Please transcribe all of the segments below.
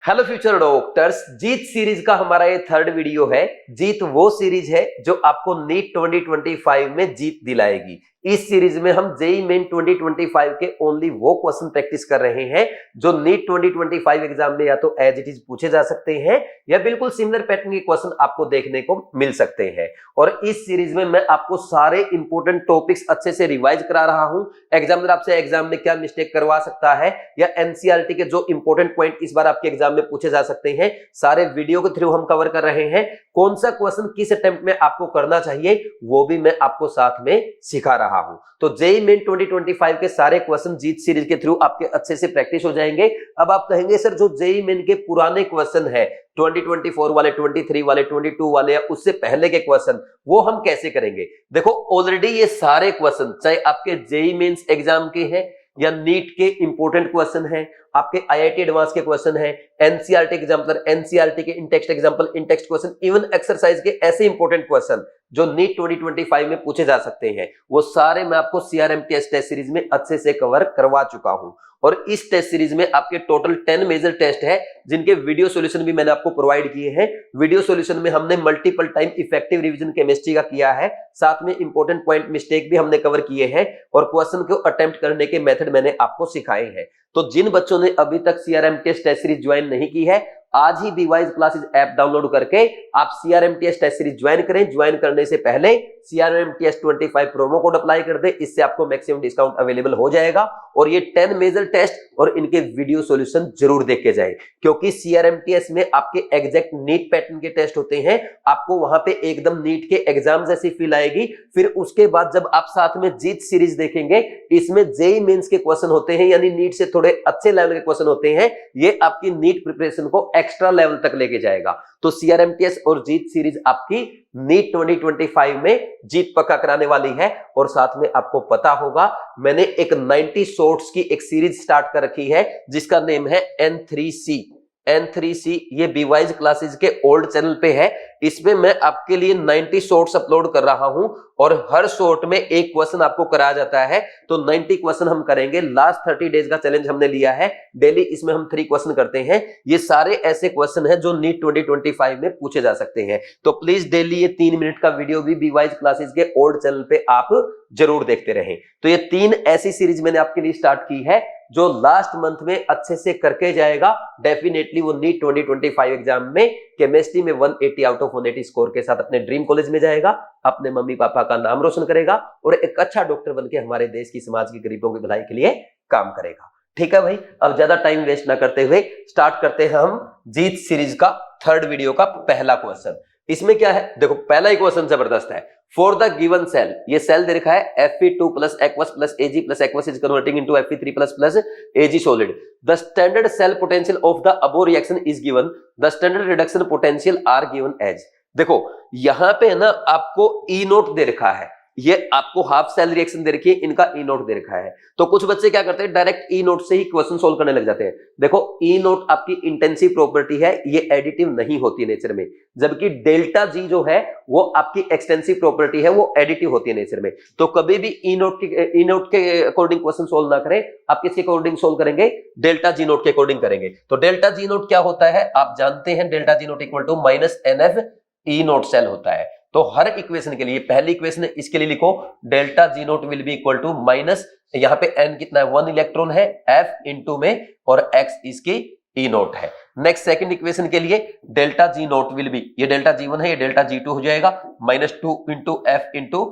Hello future doctors, जीत series का हमारा ये थर्ड वीडियो है। जीत वो सीरीज है जो आपको नीट 2025 में जीत दिलाएगी। इस सीरीज में हम जेईई मेन 2025 के ओनली वो क्वेश्चन प्रैक्टिस कर रहे हैं जो नीट 2025 एग्जाम में या तो एज इट इज पूछे जा सकते हैं या बिल्कुल सिमिलर पैटर्न के क्वेश्चन आपको देखने को मिल सकते हैं। और इस सीरीज में मैं आपको सारे इंपोर्टेंट टॉपिक्स अच्छे से रिवाइज करा रहा हूं। एग्जामिनर आपसे एग्जाम में क्या मिस्टेक करवा सकता है या एनसीईआरटी के जो इंपोर्टेंट पॉइंट इस बार आपके एग्जाम में पूछे जा सकते हैं, सारे वीडियो के थ्रू हम कवर कर रहे हैं। कौन सा क्वेश्चन किस अटेम्प्ट में आपको करना चाहिए वो भी मैं आपको साथ में सिखा रहा हूं। तो जेईई मेन 2025 के सारे क्वेश्चन जीत सीरीज के थ्रू आपके अच्छे से प्रैक्टिस हो जाएंगे। अब आप कहेंगे सर जो जेईई मेन के पुराने क्वेश्चन है 2024 वाले, 23 वाले, 22 वाले या उससे पहले के क्वेश्चन वो हम कैसे करेंगे। देखो ऑलरेडी ये सारे क्वेश्चन चाहे आपके जेईई मेंस एग्जाम के हैं या नीट के इंपोर्टेंट क्वेश्चन हैं, आपके आईआईटी एडवांस के क्वेश्चन है, एनसीईआरटी एग्जाम्पल, एनसीईआरटी के इन-टेक्स्ट एग्जाम्पल, इन-टेक्स्ट क्वेश्चन, इवन एक्सरसाइज के ऐसे इंपोर्टेंट क्वेश्चन जो नीट 2025 में पूछे जा सकते हैं वो सारे मैं आपको सीआरएमटीएस टेस्ट सीरीज में अच्छे से कवर करवा चुका हूं। और इस टेस्ट सीरीज में आपके टोटल 10 मेजर टेस्ट है जिनके वीडियो सॉल्यूशन भी मैंने आपको प्रोवाइड किए हैं। वीडियो सॉल्यूशन में हमने multiple time effective revision chemistry का किया है, साथ में इंपोर्टेंट पॉइंट मिस्टेक भी हमने कवर किए हैं और क्वेश्चन को अटेम्प्ट करने के मेथड मैंने आपको सिखाए हैं। तो जिन बच्चों ने अभी तक सीआरएमटीएस टेस्ट सीरीज ज्वाइन नहीं की है, आज ही बीवाइज क्लासेस ऐप डाउनलोड करके आप सीआरएमटीएस टेस्ट सीरीज ज्वाइन करें। ज्वाइन करने से पहले सीआरएमटीएस 25 प्रोमो कोड अप्लाई कर दें, इससे आपको मैक्सिमम डिस्काउंट अवेलेबल हो जाएगा। और ये 10 मेजर टेस्ट और इनके वीडियो सॉल्यूशन जरूर देख के जाएं, क्योंकि सीआरएमटीएस में आपके एग्जैक्ट नीट पैटर्न के टेस्ट होते हैं। आपको वहां पे एकदम नीट के एग्जाम जैसी फील आएगी। फिर उसके बाद जब आप साथ में जीत सीरीज देखेंगे, इसमें जेईई मेंस के क्वेश्चन होते हैं, यानी नीट से थोड़े अच्छे लेवल के क्वेश्चन होते हैं। ये आपकी नीट प्रिपरेशन को एक्स्ट्रा लेवल तक लेके जाएगा। तो सीआरएमटीएस और जीत सीरीज आपकी नीट 2025 में जीत पक्का कराने वाली है। और साथ में आपको पता होगा मैंने एक 90 शॉर्ट्स की एक सीरीज स्टार्ट कर रखी है जिसका नेम है N3C। ये बीवाइज क्लासेस के ओल्ड चैनल पे है। इसमें मैं आपके लिए 90 शॉर्ट्स अपलोड कर रहा हूं और हर शॉर्ट में एक क्वेश्चन आपको कराया जाता है। तो 90 क्वेश्चन हम करेंगे। लास्ट 30 डेज का चैलेंज हमने लिया है। डेली इसमें हम 3 क्वेश्चन करते हैं। ये सारे ऐसे क्वेश्चन हैं जो नीट 2025 में पूछे जा सकते हैं। तो प्लीज डेली ये 3 मिनट का वीडियो भी बीवाइज क्लासेस के ओल्ड चैनल पे आप जरूर देखते रहें। तो ये 3 ऐसी सीरीज मैंने आपके लिए स्टार्ट की है जो लास्ट मंथ में अच्छे से करके जाएगा। डेफिनेटली वो नीट 2025 एग्जाम में केमिस्ट्री में 180 आउट ऑफ 180 स्कोर के साथ अपने ड्रीम कॉलेज में जाएगा, अपने मम्मी पापा का नाम रोशन करेगा और एक अच्छा डॉक्टर बनके हमारे देश की, समाज की गरीबों की भलाई के लिए काम करेगा। ठीक है भाई, अब ज्यादा टाइम वेस्ट ना करते हुए स्टार्ट करते हैं हम जीत सीरीज का थर्ड वीडियो का पहला क्वेश्चन। इसमें क्या है, देखो पहला ही क्वेश्चन जबरदस्त है। फॉर द गिवन सेल, ये सेल दे रखा है Fe2 plus aqueous plus Ag plus aqueous is converting into Fe3 plus plus Ag solid. The standard cell potential of the above reaction is given. The standard reduction potential are given as. देखो यहां पे है ना आपको E note दे रखा है, ये आपको हाफ सेल रिएक्शन दे रखी है, इनका ई नोट दे रखा है। तो कुछ बच्चे क्या करते हैं, डायरेक्ट ई नोट से ही क्वेश्चन सोल्व करने लग जाते हैं। देखो ई नोट आपकी इंटेंसिव प्रॉपर्टी है, ये एडिटिव नहीं होती नेचर में, जबकि डेल्टा जी जो है वो आपकी एक्सटेंसिव प्रॉपर्टी है, वो एडिटिव होती है नेचर में। तो कभी भी ई नोट के अकॉर्डिंग क्वेश्चन सोल्व ना करें, आप किसके अकॉर्डिंग सोल्व करेंगे, डेल्टा जी नोट के अकॉर्डिंग करेंगे। तो डेल्टा जी नोट क्या होता है आप जानते हैं, delta G naught equal to minus NF E naught cell होता है। तो हर इक्वेशन के लिए, पहली इक्वेशन इसके लिए लिखो delta G naught will be equal to minus, यहाँ पे n कितना है 1 इलेक्ट्रॉन है F इंटू में और x इसकी ई नोट है। नेक्स्ट सेकंड इक्वेशन के लिए delta G naught will be, ये डेल्टा G1 है, ये डेल्टा G2 हो जाएगा minus 2 into F into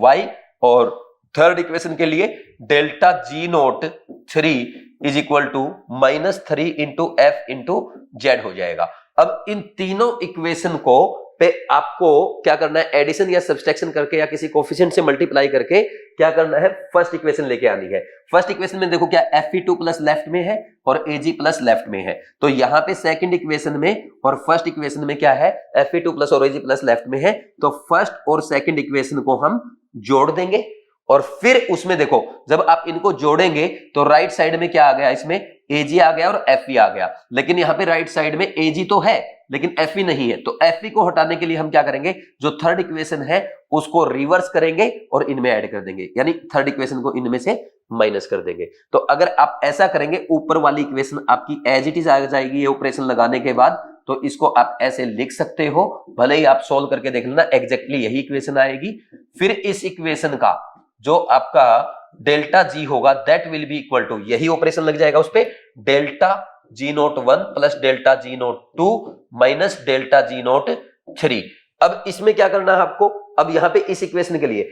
Y। और थर्ड इक्वेशन के लिए delta G naught 3 is equal to minus 3 into F into Z हो जाएगा। अब इन तीनों इक्वेशन को पे आपको क्या करना है, एडिशन या सब्सट्रैक्शन करके या किसी कोफिशिएंट से मल्टीप्लाई करके क्या करना है, फर्स्ट इक्वेशन लेके आनी है। फर्स्ट इक्वेशन में देखो क्या Fe2 प्लस लेफ्ट में है और Ag प्लस लेफ्ट में है। तो यहाँ पे सेकंड इक्वेशन में और फर्स्ट इक्वेशन में क्या है, Fe2 प्लस और Ag प्लस लेफ्ट में है। तो फर्स्ट और सेकंड इक्वेशन को हम जोड़ देंगे और फिर उसमें देखो जब आप इनको जोड़ेंगे तो राइट साइड में क्या आ गया, इसमें Ag आ गया और Fe आ गया। लेकिन यहाँ पे राइट साइड में Ag तो है लेकिन Fe नहीं है, तो Fe को हटाने के लिए हम क्या करेंगे, जो थर्ड इक्वेशन है उसको रिवर्स करेंगे और इनमें ऐड कर देंगे, यानी थर्ड इक्वेशन को इनमें से माइनस कर देंगे। तो अगर आप ऐसा करेंगे, ऊपर वाली इक्वेशन आपकी एज इट इज आ जाएगी ये ऑपरेशन लगाने के बाद, तो इसको आप ऐसे लिख सकते हो, भले ही आप सोल्व करके देख लेना, एग्जैक्टली यही इक्वेशन आएगी। फिर इस इक्वेशन का जो आपका डेल्टा जी होगा that will be equal to, यही ऑपरेशन लग जाएगा उस पे, delta G naught 1 plus delta G naught 2 minus delta G naught 3। अब इसमें क्या करना है आपको, अब यहां पे इस इक्वेशन के लिए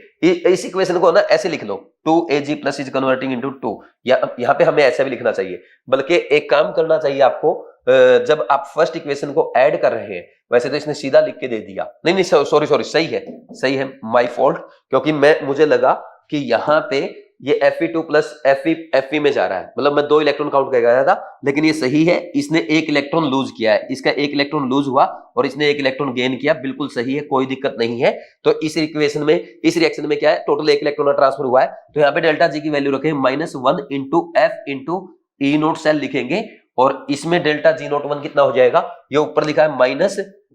इस इक्वेशन को ना ऐसे लिख लो, 2ag plus is converting into 2, या यहां पे हमें ऐसा भी लिखना चाहिए, बल्कि एक काम करना चाहिए आपको, जब आप फर्स्ट इक्वेशन को ऐड कर रहे हैं, वैसे तो इसने सीधा लिख के दे दिया, नहीं सॉरी सही है माय फॉल्ट, क्योंकि मुझे लगा कि यहाँ पे ये Fe2 प्लस Fe में जा रहा है, मतलब मैं 2 इलेक्ट्रॉन काउंट कर रहा था, लेकिन ये सही है, इसने 1 इलेक्ट्रॉन लूज किया है, इसका 1 इलेक्ट्रॉन लूज हुआ और इसने 1 इलेक्ट्रॉन गेन किया, बिल्कुल सही है, कोई दिक्कत नहीं है। तो इस इक्वेशन में, इस रिएक्शन में क्या है, टोटल 1 इलेक्ट्रॉन ट्रांसफर हुआ है, तो यहाँ पे डेल्टा जी की वैल्यू रखें -1 इंटू F इंटू ई नोट सेल लिखेंगे, और इसमें डेल्टा जी नोट 1 कितना हो जाएगा, ये ऊपर लिखा है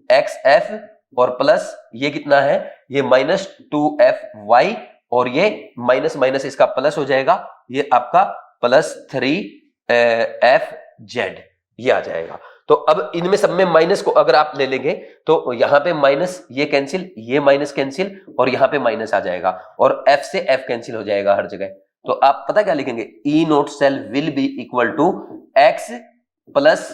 -XF और प्लस ये कितना है, ये -2FY, और ये माइनस माइनस इसका प्लस हो जाएगा, ये आपका +3FZ ये आ जाएगा। तो अब इनमें सब में माइनस को अगर आप ले लेंगे तो यहाँ पे माइनस ये कैंसिल, ये माइनस कैंसिल, और यहाँ पे माइनस आ जाएगा, और F से F कैंसिल हो जाएगा हर जगह। तो आप पता क्या लिखेंगे, E naught cell will be equal to X plus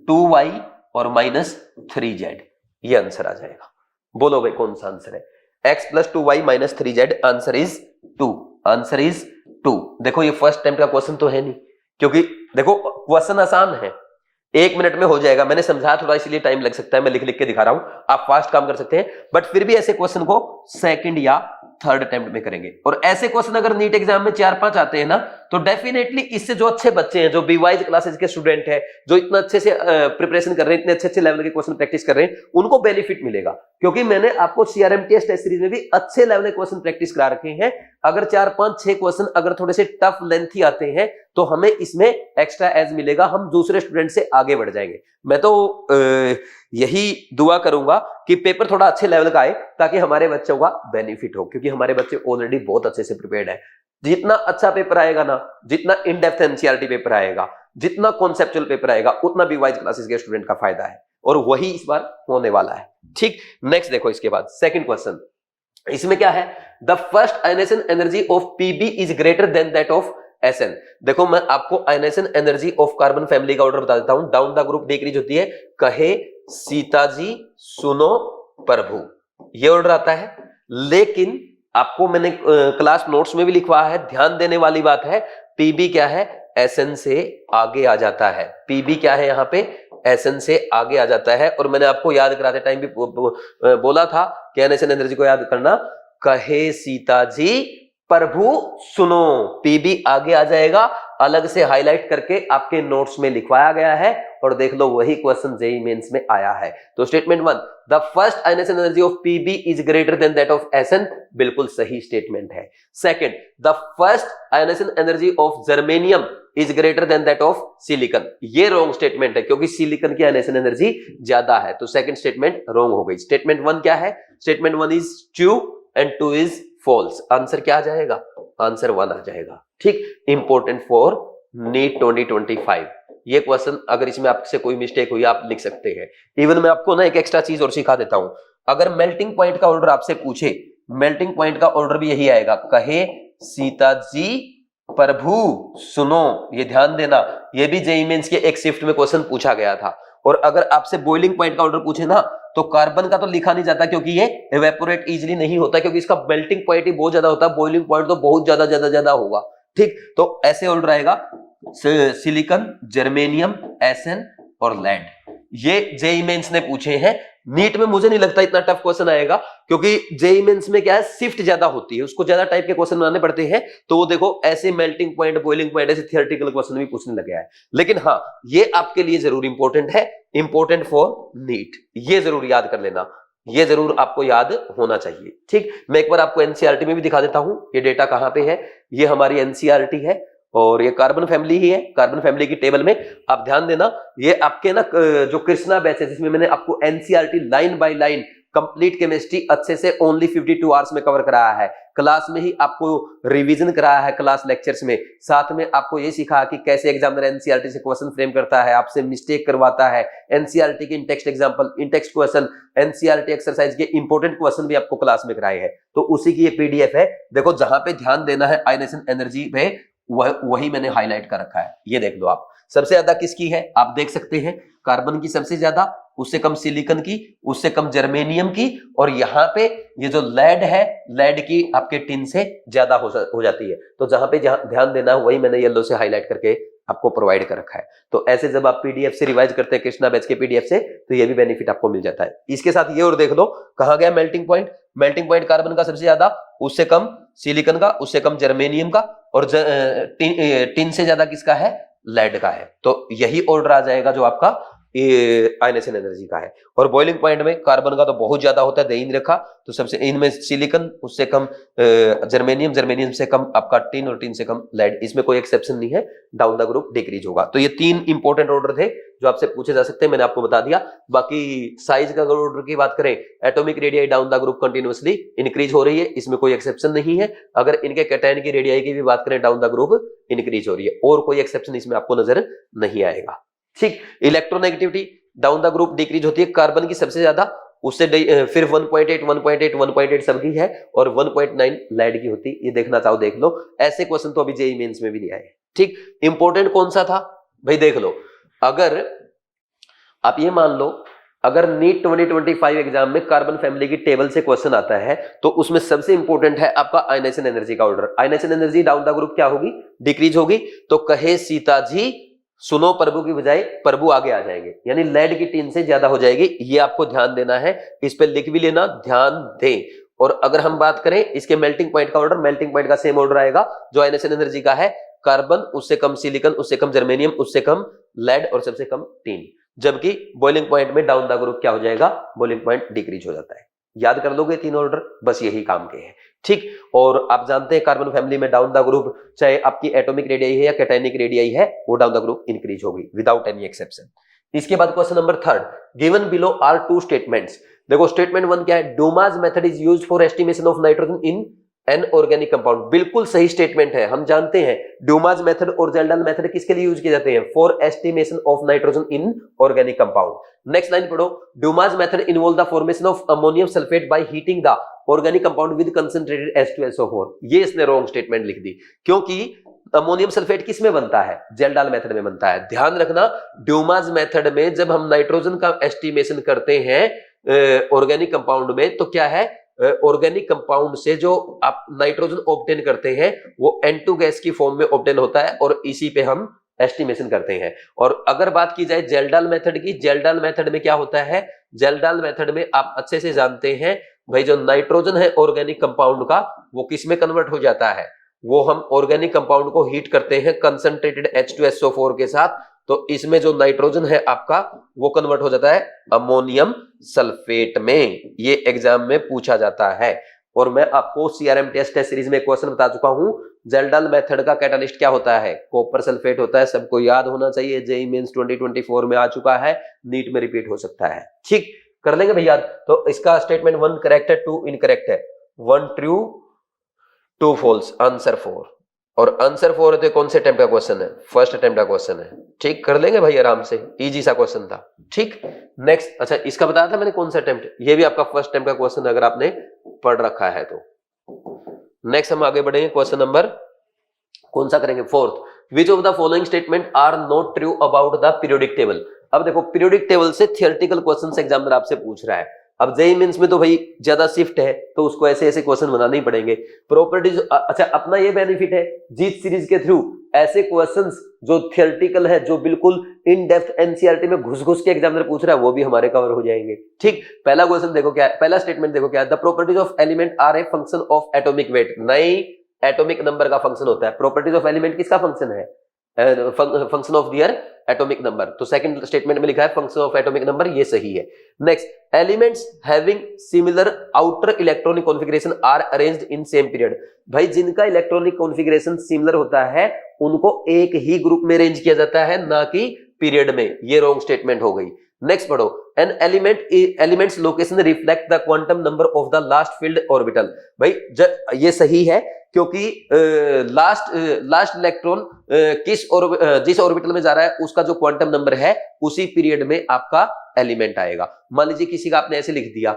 2Y और -3Z, ये आंसर आ जाएगा। बोलो भाई कौन सा आंसर है, x plus 2y minus 3z, answer is 2, answer is 2। देखो ये फर्स्ट टाइम का क्वेश्चन तो है नहीं, क्योंकि देखो क्वेश्चन आसान है, 1 मिनट में हो जाएगा, मैंने समझाया थोड़ा इसलिए टाइम लग सकता है, मैं लिख लिख के दिखा रहा हूं, आप फास्ट काम कर सकते हैं, बट फिर भी ऐसे क्वेश्चन को सेकंड या थर्ड अटेम्प्ट में करेंगे। और ऐसे क्वेश्चन अगर नीट एग्जाम में 4-5 आते हैं ना, तो डेफिनेटली इससे जो अच्छे बच्चे हैं, जो बीवाइज क्लासेस के स्टूडेंट हैं, जो इतना अच्छे से प्रिपरेशन कर रहे हैं, इतने अच्छे लेवल के क्वेश्चन प्रैक्टिस कर रहे हैं, उनको बेनिफिट मिलेगा, क्योंकि मैंने आपको CRMTS टेस्ट सीरीज में भी अच्छे लेवल के क्वेश्चन प्रैक्टिस करा रखे हैं। अगर 4-5-6 क्वेश्चन अगर थोड़े से टफ लेंथी आते हैं तो हमें इसमें एक्स्ट्रा एज मिलेगा, हम दूसरे स्टूडेंट से आगे बढ़ जाएंगे। मैं तो यही दुआ करूंगा कि पेपर थोड़ा अच्छे लेवल का आए, ताकि हमारे बच्चों का बेनिफिट हो, क्योंकि हमारे बच्चे ऑलरेडी बहुत अच्छे से प्रिपेयर्ड है। जितना अच्छा पेपर आएगा ना, जितना इन डेप्थ एनसीईआरटी पेपर आएगा, जितना कॉन्सेप्चुअल पेपर आएगा, उतना बीवाइज क्लासेस के स्टूडेंट का फायदा है, और वही इस बार होने वाला है। ठीक, नेक्स्ट देखो, इसके बाद सेकंड क्वेश्चन, इसमें क्या है, the first ionisation energy of PB is greater than that of SN। देखो मैं आपको ionisation energy of carbon family का ऑर्डर बता देता हूं, डाउन द ग्रुप डिक्रीज होती है, कहे सीता जी सुनो प्रभु, ये ऑर्डर आता है। लेकिन आपको मैंने क्लास नोट्स में भी लिखवा है, ध्यान देने वाली बात है, पीबी क्या है, SN से आगे आ जाता है, पीबी क्या है यहाँ पे, SN से आगे आ जाता है। और मैंने आपको याद कराते टाइम भी बोला था कि आयनेशन एनर्जी को याद करना, कहे सीता जी प्रभु सुनो, पीबी आगे आ जाएगा, अलग से हाईलाइट करके आपके नोट्स में लिखवाया गया है, और देख लो वही क्वेश्चन जेईई मेंस में आया है। तो statement 1, the first ionisation energy of PB is greater than that of SN, बिल्कुल सही स्टेटमेंट है। Second, the first ionisation energy of germanium is greater than that of silicon, ये रॉन्ग स्टेटमेंट है, क्योंकि सिलिकॉन की आयनेशन एनर्जी ज्यादा है, तो सेकंड स्टेटमेंट रॉन्ग हो गई। स्टेटमेंट 1 क्या है, statement 1 is true and 2 is false, answer क्या आ जाएगा, आंसर 1 आ जाएगा। ठीक, इंपॉर्टेंट फॉर नीट 2025, ये क्वेश्चन अगर इसमें आपसे कोई मिस्टेक हुई आप लिख सकते हैं। इवन मैं आपको ना एक एक्स्ट्रा चीज और सिखा देता हूं, अगर मेल्टिंग पॉइंट का ऑर्डर आपसे पूछे, मेल्टिंग पॉइंट का ऑर्डर भी यही आएगा, कहे सीता जी प्रभु सुनो, ये ध्यान देना, ये भी जेईई मेंस के एक शिफ्ट में क्वेश्चन पूछा गया था। और अगर आपसे बॉइलिंग पॉइंट का ऑर्डर पूछे ना, तो कार्बन का तो लिखा नहीं जाता, क्योंकि ये इवेपोरेट इजीली नहीं होता, क्योंकि इसका मेल्टिंग पॉइंट ही बहुत ज्यादा होता है, बॉइलिंग पॉइंट तो बहुत ज्यादा होगा। ठीक, तो ऐसे ऑर्डर आएगा, सिलिकॉन, जर्मेनियम, SN और लैंड, ये जेईई मेंस ने पूछे हैं। नीट में मुझे नहीं लगता इतना टफ क्वेश्चन आएगा, क्योंकि जेईई मेंस में क्या है, शिफ्ट ज्यादा होती है, उसको ज्यादा टाइप के क्वेश्चन बनाने पड़ते हैं, तो वो देखो ऐसे मेल्टिंग पॉइंट, बॉइलिंग पॉइंट, ऐसे थियोरेटिकल क्वेश्चन भी पूछने लगे हैं। लेकिन हाँ, ये आपके लिए जरूर इंपॉर्टेंट है, इंपॉर्टेंट फॉर नीट, ये जरूर याद कर लेना, ये जरूर आपको याद होना चाहिए। ठीक, मैं एक बार आपको एनसीईआरटी में भी दिखा देता हूं, ये डेटा कहां पे है, ये हमारी एनसीईआरटी है, और ये कार्बन फैमिली ही है। कार्बन फैमिली की टेबल में आप ध्यान देना, ये आपके ना जो कृष्णा बैच है जिसमें मैंने आपको NCERT line by line complete chemistry अच्छे से ओनली 52 आवर्स में कवर कराया है। क्लास में ही आपको रिवीजन कराया है, क्लास लेक्चर्स में साथ में आपको ये सिखाया कि कैसे एग्जामिनर एनसीईआरटी से क्वेश्चन फ्रेम करता है, आपसे मिस्टेक करवाता है, एनसीईआरटी के इन टेक्स्ट एग्जांपल, इन टेक्स्ट क्वेश्चन, एनसीईआरटी एक्सरसाइज के इंपॉर्टेंट क्वेश्चन भी आपको क्लास में कराए हैं। तो उसी की ये पीडीएफ है। देखो जहां पे ध्यान देना है आयनेशन एनर्जी पे वही मैंने हाईलाइट कर रखा है। ये देख लो आप, सबसे ज्यादा किसकी है आप देख सकते हैं, कार्बन की सबसे ज्यादा, उससे कम सिलिकॉन की, उससे कम जर्मेनियम की, और यहाँ पे ये जो लेड है, लेड की आपके टिन से ज्यादा हो जाती है। तो जहां पे ध्यान देना वही मैंने येलो से हाईलाइट करके आपको प्रोवाइड कर रखा है। तो ऐसे जब आप पीडीएफ से रिवाइज करते हैं कृष्णा बैच के पीडीएफ से, तो ये भी बेनिफिट आपको मिल जाता है। इसके साथ ये और देख लो, कहां गया melting point, melting point carbon का सबसे ज्यादा, उससे कम सिलिकॉन का, उससे कम जर्मेनियम का, और टिन से ज्यादा किसका है, लेड का है। तो यही ऑर्डर आ जाएगा जो आपका आयनेशन एनर्जी का है। और बॉइलिंग पॉइंट में कार्बन का तो बहुत ज्यादा होता है, ध्यान रखा, तो सबसे इनमें सिलिकॉन, उससे कम जर्मेनियम, जर्मेनियम से कम आपका टिन, और टिन से कम लेड, इसमें कोई एक्सेप्शन नहीं है, डाउन द ग्रुप डिक्रीज होगा। तो ये 3 इंपॉर्टेंट ऑर्डर थे जो आपसे पूछे जा सकते हैं, मैंने आपको बता दिया। बाकी साइज का अगर ऑर्डर की बात करें, atomic radii down the group continuously increase हो रही है, इसमें कोई एक्सेप्शन नहीं है। अगर इनके कैटायन की रेडियाई की भी बात करें, डाउन द ग्रुप इंक्रीज हो रही है, और कोई एक्सेप्शन इसमें आपको नजर नहीं आएगा। ठीक, electronegativity down the group decrease होती है, कार्बन की सबसे ज्यादा, उससे फिर 1.8 1.8 1.8 सबकी है, और 1.9 लेड की होती है। ये देखना चाहो देख लो, ऐसे क्वेश्चन तो अभी जेईई मेंस में भी नहीं आए। ठीक, इंपॉर्टेंट कौन सा था भाई, देख लो, अगर आप ये मान लो, अगर नीट 2025 एग्जाम में कार्बन फैमिली की टेबल से क्वेश्चन आता है, तो उसमें सबसे इंपॉर्टेंट है आपका आयनेशन एनर्जी का order. Ionisation energy down the group क्या होगी, डिक्रीज होगी। तो कहे सीता जी सुनो प्रभु की बजाय प्रभु आगे आ जाएंगे, यानी लेड की टिन से ज्यादा हो जाएगी। ये आपको ध्यान देना है, इस पे लिख भी लेना, ध्यान दें। और अगर हम बात करें इसके मेल्टिंग पॉइंट का ऑर्डर, मेल्टिंग पॉइंट का सेम ऑर्डर आएगा जो आयनेशन एनर्जी का है, कार्बन, उससे कम सिलिकॉन, उससे कम जर्मेनियम, उससे कम लेड, और सबसे कम टिन। जबकि बॉइलिंग पॉइंट में डाउन द ग्रुप क्या हो जाएगा, बॉइलिंग पॉइंट डिक्रीज हो जाता है। याद कर लोगे 3 ऑर्डर, बस यही काम के हैं। ठीक, और आप जानते हैं कार्बन फैमिली में डाउन द ग्रुप, चाहे आपकी एटॉमिक रेडियाई है या कैटायनिक रेडियाई है, वो डाउन द ग्रुप इंक्रीज होगी विदाउट एनी एक्सेप्शन। इसके बाद question number 3, given below are 2 statements. देखो स्टेटमेंट 1 क्या है, Dumas method is used for estimation of nitrogen in an organic compound. बिल्कुल सही स्टेटमेंट है। हम जानते हैं डूमास मेथड और जेल्डाल मेथड किसके लिए यूज किए जाते हैं, for estimation of nitrogen in organic compound. Next line पढ़ो, Dumas method involve the formation of ammonium sulphate by heating the organic compound with concentrated H2SO4। ये इसने रॉन्ग स्टेटमेंट लिख दी, क्योंकि अमोनियम सल्फेट किस में बनता है, जेल्डाल मेथड में बनता है। ध्यान रखना, डूमास मेथड में जब हम नाइट्रोजन का एस्टिमेशन करते हैं ऑर्गेनिक कंपाउंड में, तो क्या है, ऑर्गेनिक कंपाउंड से जो आप नाइट्रोजन ऑब्टेन करते हैं वो N2 गैस की फॉर्म में ऑब्टेन होता है, और इसी पे हम एस्टिमेशन करते हैं। और अगर बात की जाए जेल्डाल मेथड की, जेल्डाल मेथड में क्या होता है, जेल्डाल मेथड में आप अच्छे से जानते हैं भाई, जो नाइट्रोजन है ऑर्गेनिक कंपाउंड का, वो किस में कन्वर्ट हो जाता है, वो हम ऑर्गेनिक कंपाउंड को हीट करते हैं कंसंट्रेटेड H2SO4 के साथ। तो इसमें जो नाइट्रोजन है आपका, वो कन्वर्ट हो जाता है अमोनियम सल्फेट में। ये एग्जाम में पूछा जाता है। और मैं आपको सीआरएम टेस्ट सीरीज में क्वेश्चन बता चुका हूं, जेल्डाल मेथड का कैटालिस्ट क्या होता है, कॉपर सल्फेट होता है। सबको याद होना चाहिए, जेईई मेंस 2024 में आ चुका है, नीट में रिपीट हो सकता है। ठीक, कर लेंगे भैया। तो इसका स्टेटमेंट 1 करेक्ट है, 2 इनकरेक्ट है, 1 ट्रू 2 फॉल्स, आंसर 4। और आंसर 4 है, कौन से अटेम्प्ट का क्वेश्चन है, फर्स्ट अटेम्प्ट का क्वेश्चन है। ठीक, कर लेंगे भाई आराम से, इजी सा क्वेश्चन था। ठीक, नेक्स्ट, अच्छा इसका बताया था मैंने कौन सा अटेम्प्ट, ये भी आपका फर्स्ट अटेम्प्ट का क्वेश्चन अगर आपने पढ़ रखा है तो। नेक्स्ट हम आगे बढ़ेंगे, क्वेश्चन नंबर कौन सा करेंगे, 4th, which of the following statement are not true about the periodic table. अब देखो पीरियोडिक टेबल से थियोरेटिकल क्वेश्चंस एग्जामिनर आपसे पूछ रहा है। अब जेईई मेंस में तो भाई ज्यादा शिफ्ट है, तो उसको ऐसे ऐसे क्वेश्चन बनाने ही पड़ेंगे। प्रॉपर्टीज, अच्छा अपना ये बेनिफिट है जीत सीरीज के थ्रू, ऐसे क्वेश्चंस जो थियोरेटिकल है, जो बिल्कुल इन डेप्थ एनसीईआरटी में घुस घुस के एग्जामिनर पूछ रहा है, वो भी हमारे कवर हो जाएंगे। ठीक, पहला क्वेश्चन देखो क्या है, पहला स्टेटमेंट देखो क्या है, the properties of element are a function of atomic weight. नहीं, एटॉमिक नंबर का फंक्शन होता है। प्रॉपर्टीज ऑफ एलिमेंट किसका फंक्शन है, function of their atomic number. तो सेकंड स्टेटमेंट में लिखा है फंक्शन ऑफ एटॉमिक नंबर, ये सही है। Next, elements having similar outer electronic configuration are arranged in same period. भाई जिनका इलेक्ट्रॉनिक कॉन्फ़िगरेशन सिमिलर होता है उनको एक ही ग्रुप में अरेंज किया जाता है, ना कि पीरियड में। ये रॉन्ग स्टेटमेंट हो गई। नेक्स्ट पढ़ो, an elements location reflect the quantum number of the last field orbital. भाई ये सही है, क्योंकि लास्ट इलेक्ट्रॉन जिस ऑर्बिटल में जा रहा है उसका जो क्वांटम नंबर है उसी पीरियड में आपका एलिमेंट आएगा। मान लीजिए किसी का आपने ऐसे लिख दिया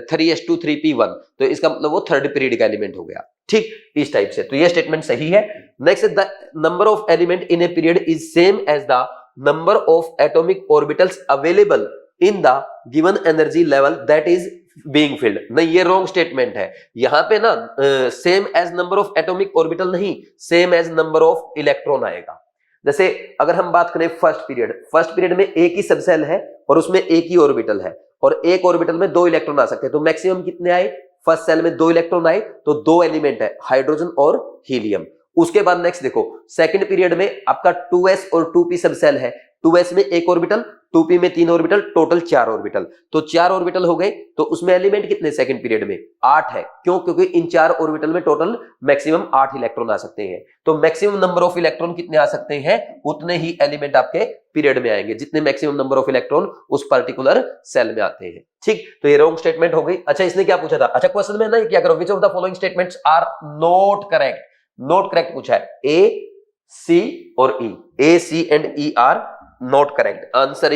3s2 3p1, तो इसका मतलब वो थर्ड पीरियड का एलिमेंट हो गया। ठीक, इस टाइप से। तो ये स्टेटमेंट सही है। Next, the number of element in a period is same as the number of atomic orbitals available in the given energy level that is being filled. नहीं, ये रॉन्ग स्टेटमेंट है। यहां पे ना same as number of atomic orbital नहीं, same as number of electron आएगा। जैसे अगर हम बात करें फर्स्ट पीरियड में एक ही सबसेल है और उसमें एक ही ऑर्बिटल है, और एक ऑर्बिटल में 2 इलेक्ट्रॉन आ सकते हैं, तो मैक्सिमम कितने आए? फर्स्ट सेल में 2 इलेक्ट्रॉन आए, तो 2 एलिमेंट है, हाइड्रोजन और हीलियम। उसके बाद नेक्स्ट देखो, सेकंड पीरियड में आपका 2s और 2p सब सेल है, 2s में 1 ऑर्बिटल, 2p में 3 ऑर्बिटल, टोटल 4 ऑर्बिटल। तो 4 ऑर्बिटल हो गए, तो उसमें एलिमेंट कितने सेकंड पीरियड में? 8 है। क्यों? क्योंकि इन 4 ऑर्बिटल में टोटल मैक्सिमम 8 इलेक्ट्रॉन आ सकते हैं। तो मैक्सिमम नंबर ऑफ इलेक्ट्रॉन कितने आ सकते हैं? उतने ही एलिमेंट आपके पीरियड में आएंगे, जितने मैक्सिमम नंबर ऑफ इलेक्ट्रॉन उस पर्टिकुलर सेल में आते हैं। ठीक, तो ये रॉन्ग स्टेटमेंट हो गई। अच्छा, इसने क्या पूछा था? अच्छा, क्वेश्चन में ना क्या करो, which of the following statements are not correct? Not correct पूछा है, ए, सी और E. A, C and E are not correct. Answer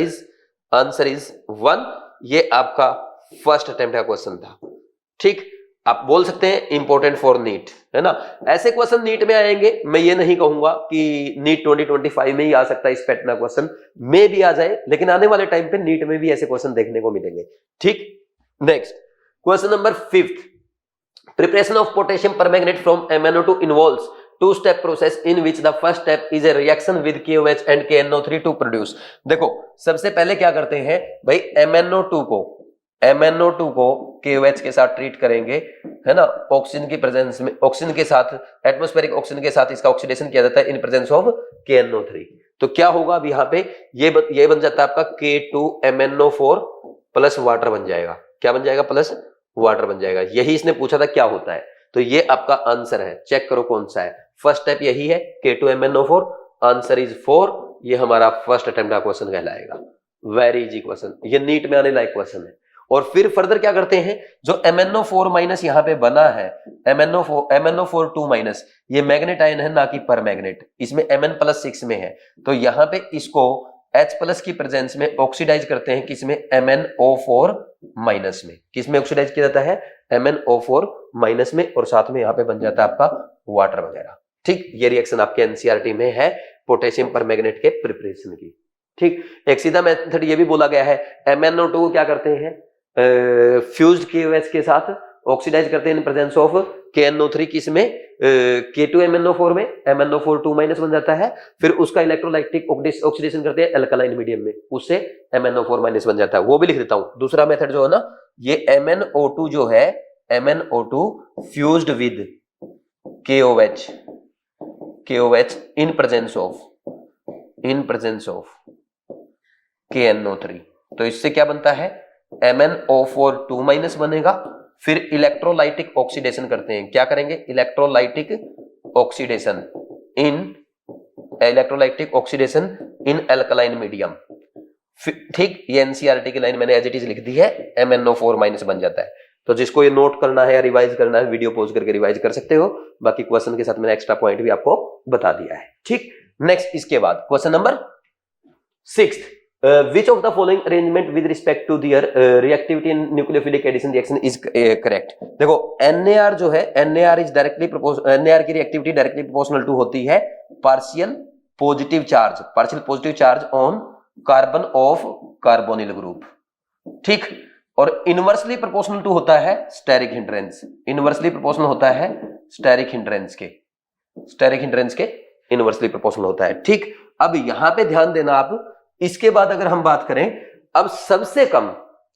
is 1। ये आपका फर्स्ट अटेम्प्ट का क्वेश्चन था। ठीक, आप बोल सकते हैं इंपॉर्टेंट फॉर नीट, है ना। ऐसे क्वेश्चन नीट में आएंगे, मैं ये नहीं कहूंगा कि नीट 2025 में ही आ सकता है इस पैटर्न का क्वेश्चन, में भी आ जाए, लेकिन आने वाले टाइम पे नीट में भी ऐसे क्वेश्चन देखने को मिलेंगे। ठीक, next question number 5, preparation of potassium permanganate from MnO2 involves two-step process in which the first step is a reaction with KOH and KNO3 to produce। देखो, सबसे पहले क्या करते हैं भाई, MnO2 को KOH के साथ ट्रीट करेंगे, है ना, ऑक्सीजन की प्रेजेंस में, ऑक्सीजन के साथ, एटमॉस्फेरिक ऑक्सीजन के साथ इसका ऑक्सीडेशन किया जाता है इन प्रेजेंस ऑफ KNO3। तो क्या होगा अब यहाँ पे, ये बन जाता है आपका K2MnO4 प्लस वाटर बन जाएगा। क्या बन जाएगा? प्लस वाटर बन जाएगा। यही इसने पूछा था क्या होता है, तो ये आपका आंसर है। चेक करो कौन सा है। फर्स्ट स्टेप यही है, K2MnO4। Answer is 4। ये हमारा फर्स्ट अटेम्प्ट का क्वेश्चन कहलाएगा। वेरी इजी क्वेश्चन, ये नीट में आने लायक क्वेश्चन है। और फिर फर्दर क्या करते हैं, जो MnO4 माइनस यहाँ पे बना है, MnO4 2 माइनस, ये मैग्नेट आयन है ना कि पर मैग्नेट। इसमें Mn+6 में है, तो यहाँ पे इसको H+ की प्रेजेंस में ऑक्सीडाइज करते हैं, किसमें? MnO4 माइनस में। किसमें ऑक्सीडाइज किया जाता है? MnO4 माइनस में, और साथ में यहाँ पे बन जाता है आपका वाटर वगैरह। ठीक, ये रिएक्शन आपके एनसीईआरटी में है पोटेशियम परमैंगनेट के प्रिपरेशन की। ठीक, एक सीधा मेथड ये भी बोला गया है, MnO2 को क्या करते हैं, फ्यूज्ड KOH के साथ ऑक्सीडाइज करते हैं इन प्रेजेंस ऑफ KNO3, किसमें? K2MnO4 में। MnO4 2 माइनस बन जाता है, फिर उसका इलेक्ट्रोलाइटिक ऑक्सीडेशन करते हैं अल्कलाइन मीडियम में, उससे MnO4 माइनस बन जाता है। वो भी लिख देता हूं। दूसरा मेथड जो है ना, ये MnO2 जो है, MnO2 fused with KOH in presence of KNO3। तो इससे क्या बनता है? MnO4 2 माइनस बनेगा, फिर इलेक्ट्रोलाइटिक ऑक्सीडेशन करते हैं। क्या करेंगे? Electrolytic oxidation in alkaline medium. ठीक, ये एनसीईआरटी की लाइन मैंने एज इट इज लिख दी है, MnO4 माइनस बन जाता है। तो जिसको ये नोट करना है या रिवाइज करना है, वीडियो पॉज करके रिवाइज कर सकते हो। बाकी क्वेश्चन के साथ मैंने एक्स्ट्रा पॉइंट भी आपको बता दिया है। ठीक, नेक्स्ट इसके बाद question number 6, which of the following arrangement with respect to their reactivity in nucleophilic addition reaction is correct। देखो, NAR जो है, NAR की रिएक्टिविटी डायरेक्टली प्रोपोर्शनल टू होती है partial positive charge on carbon of carbonyl group. ठीक, और inversely proportional to होता है स्टेरिक हिंड्रेंस। इनवर्सली प्रोपोर्शनल होता है स्टेरिक हिंड्रेंस के इनवर्सली प्रोपोर्शनल होता है। ठीक, अब यहां पे ध्यान देना आप। इसके बाद अगर हम बात करें, अब सबसे कम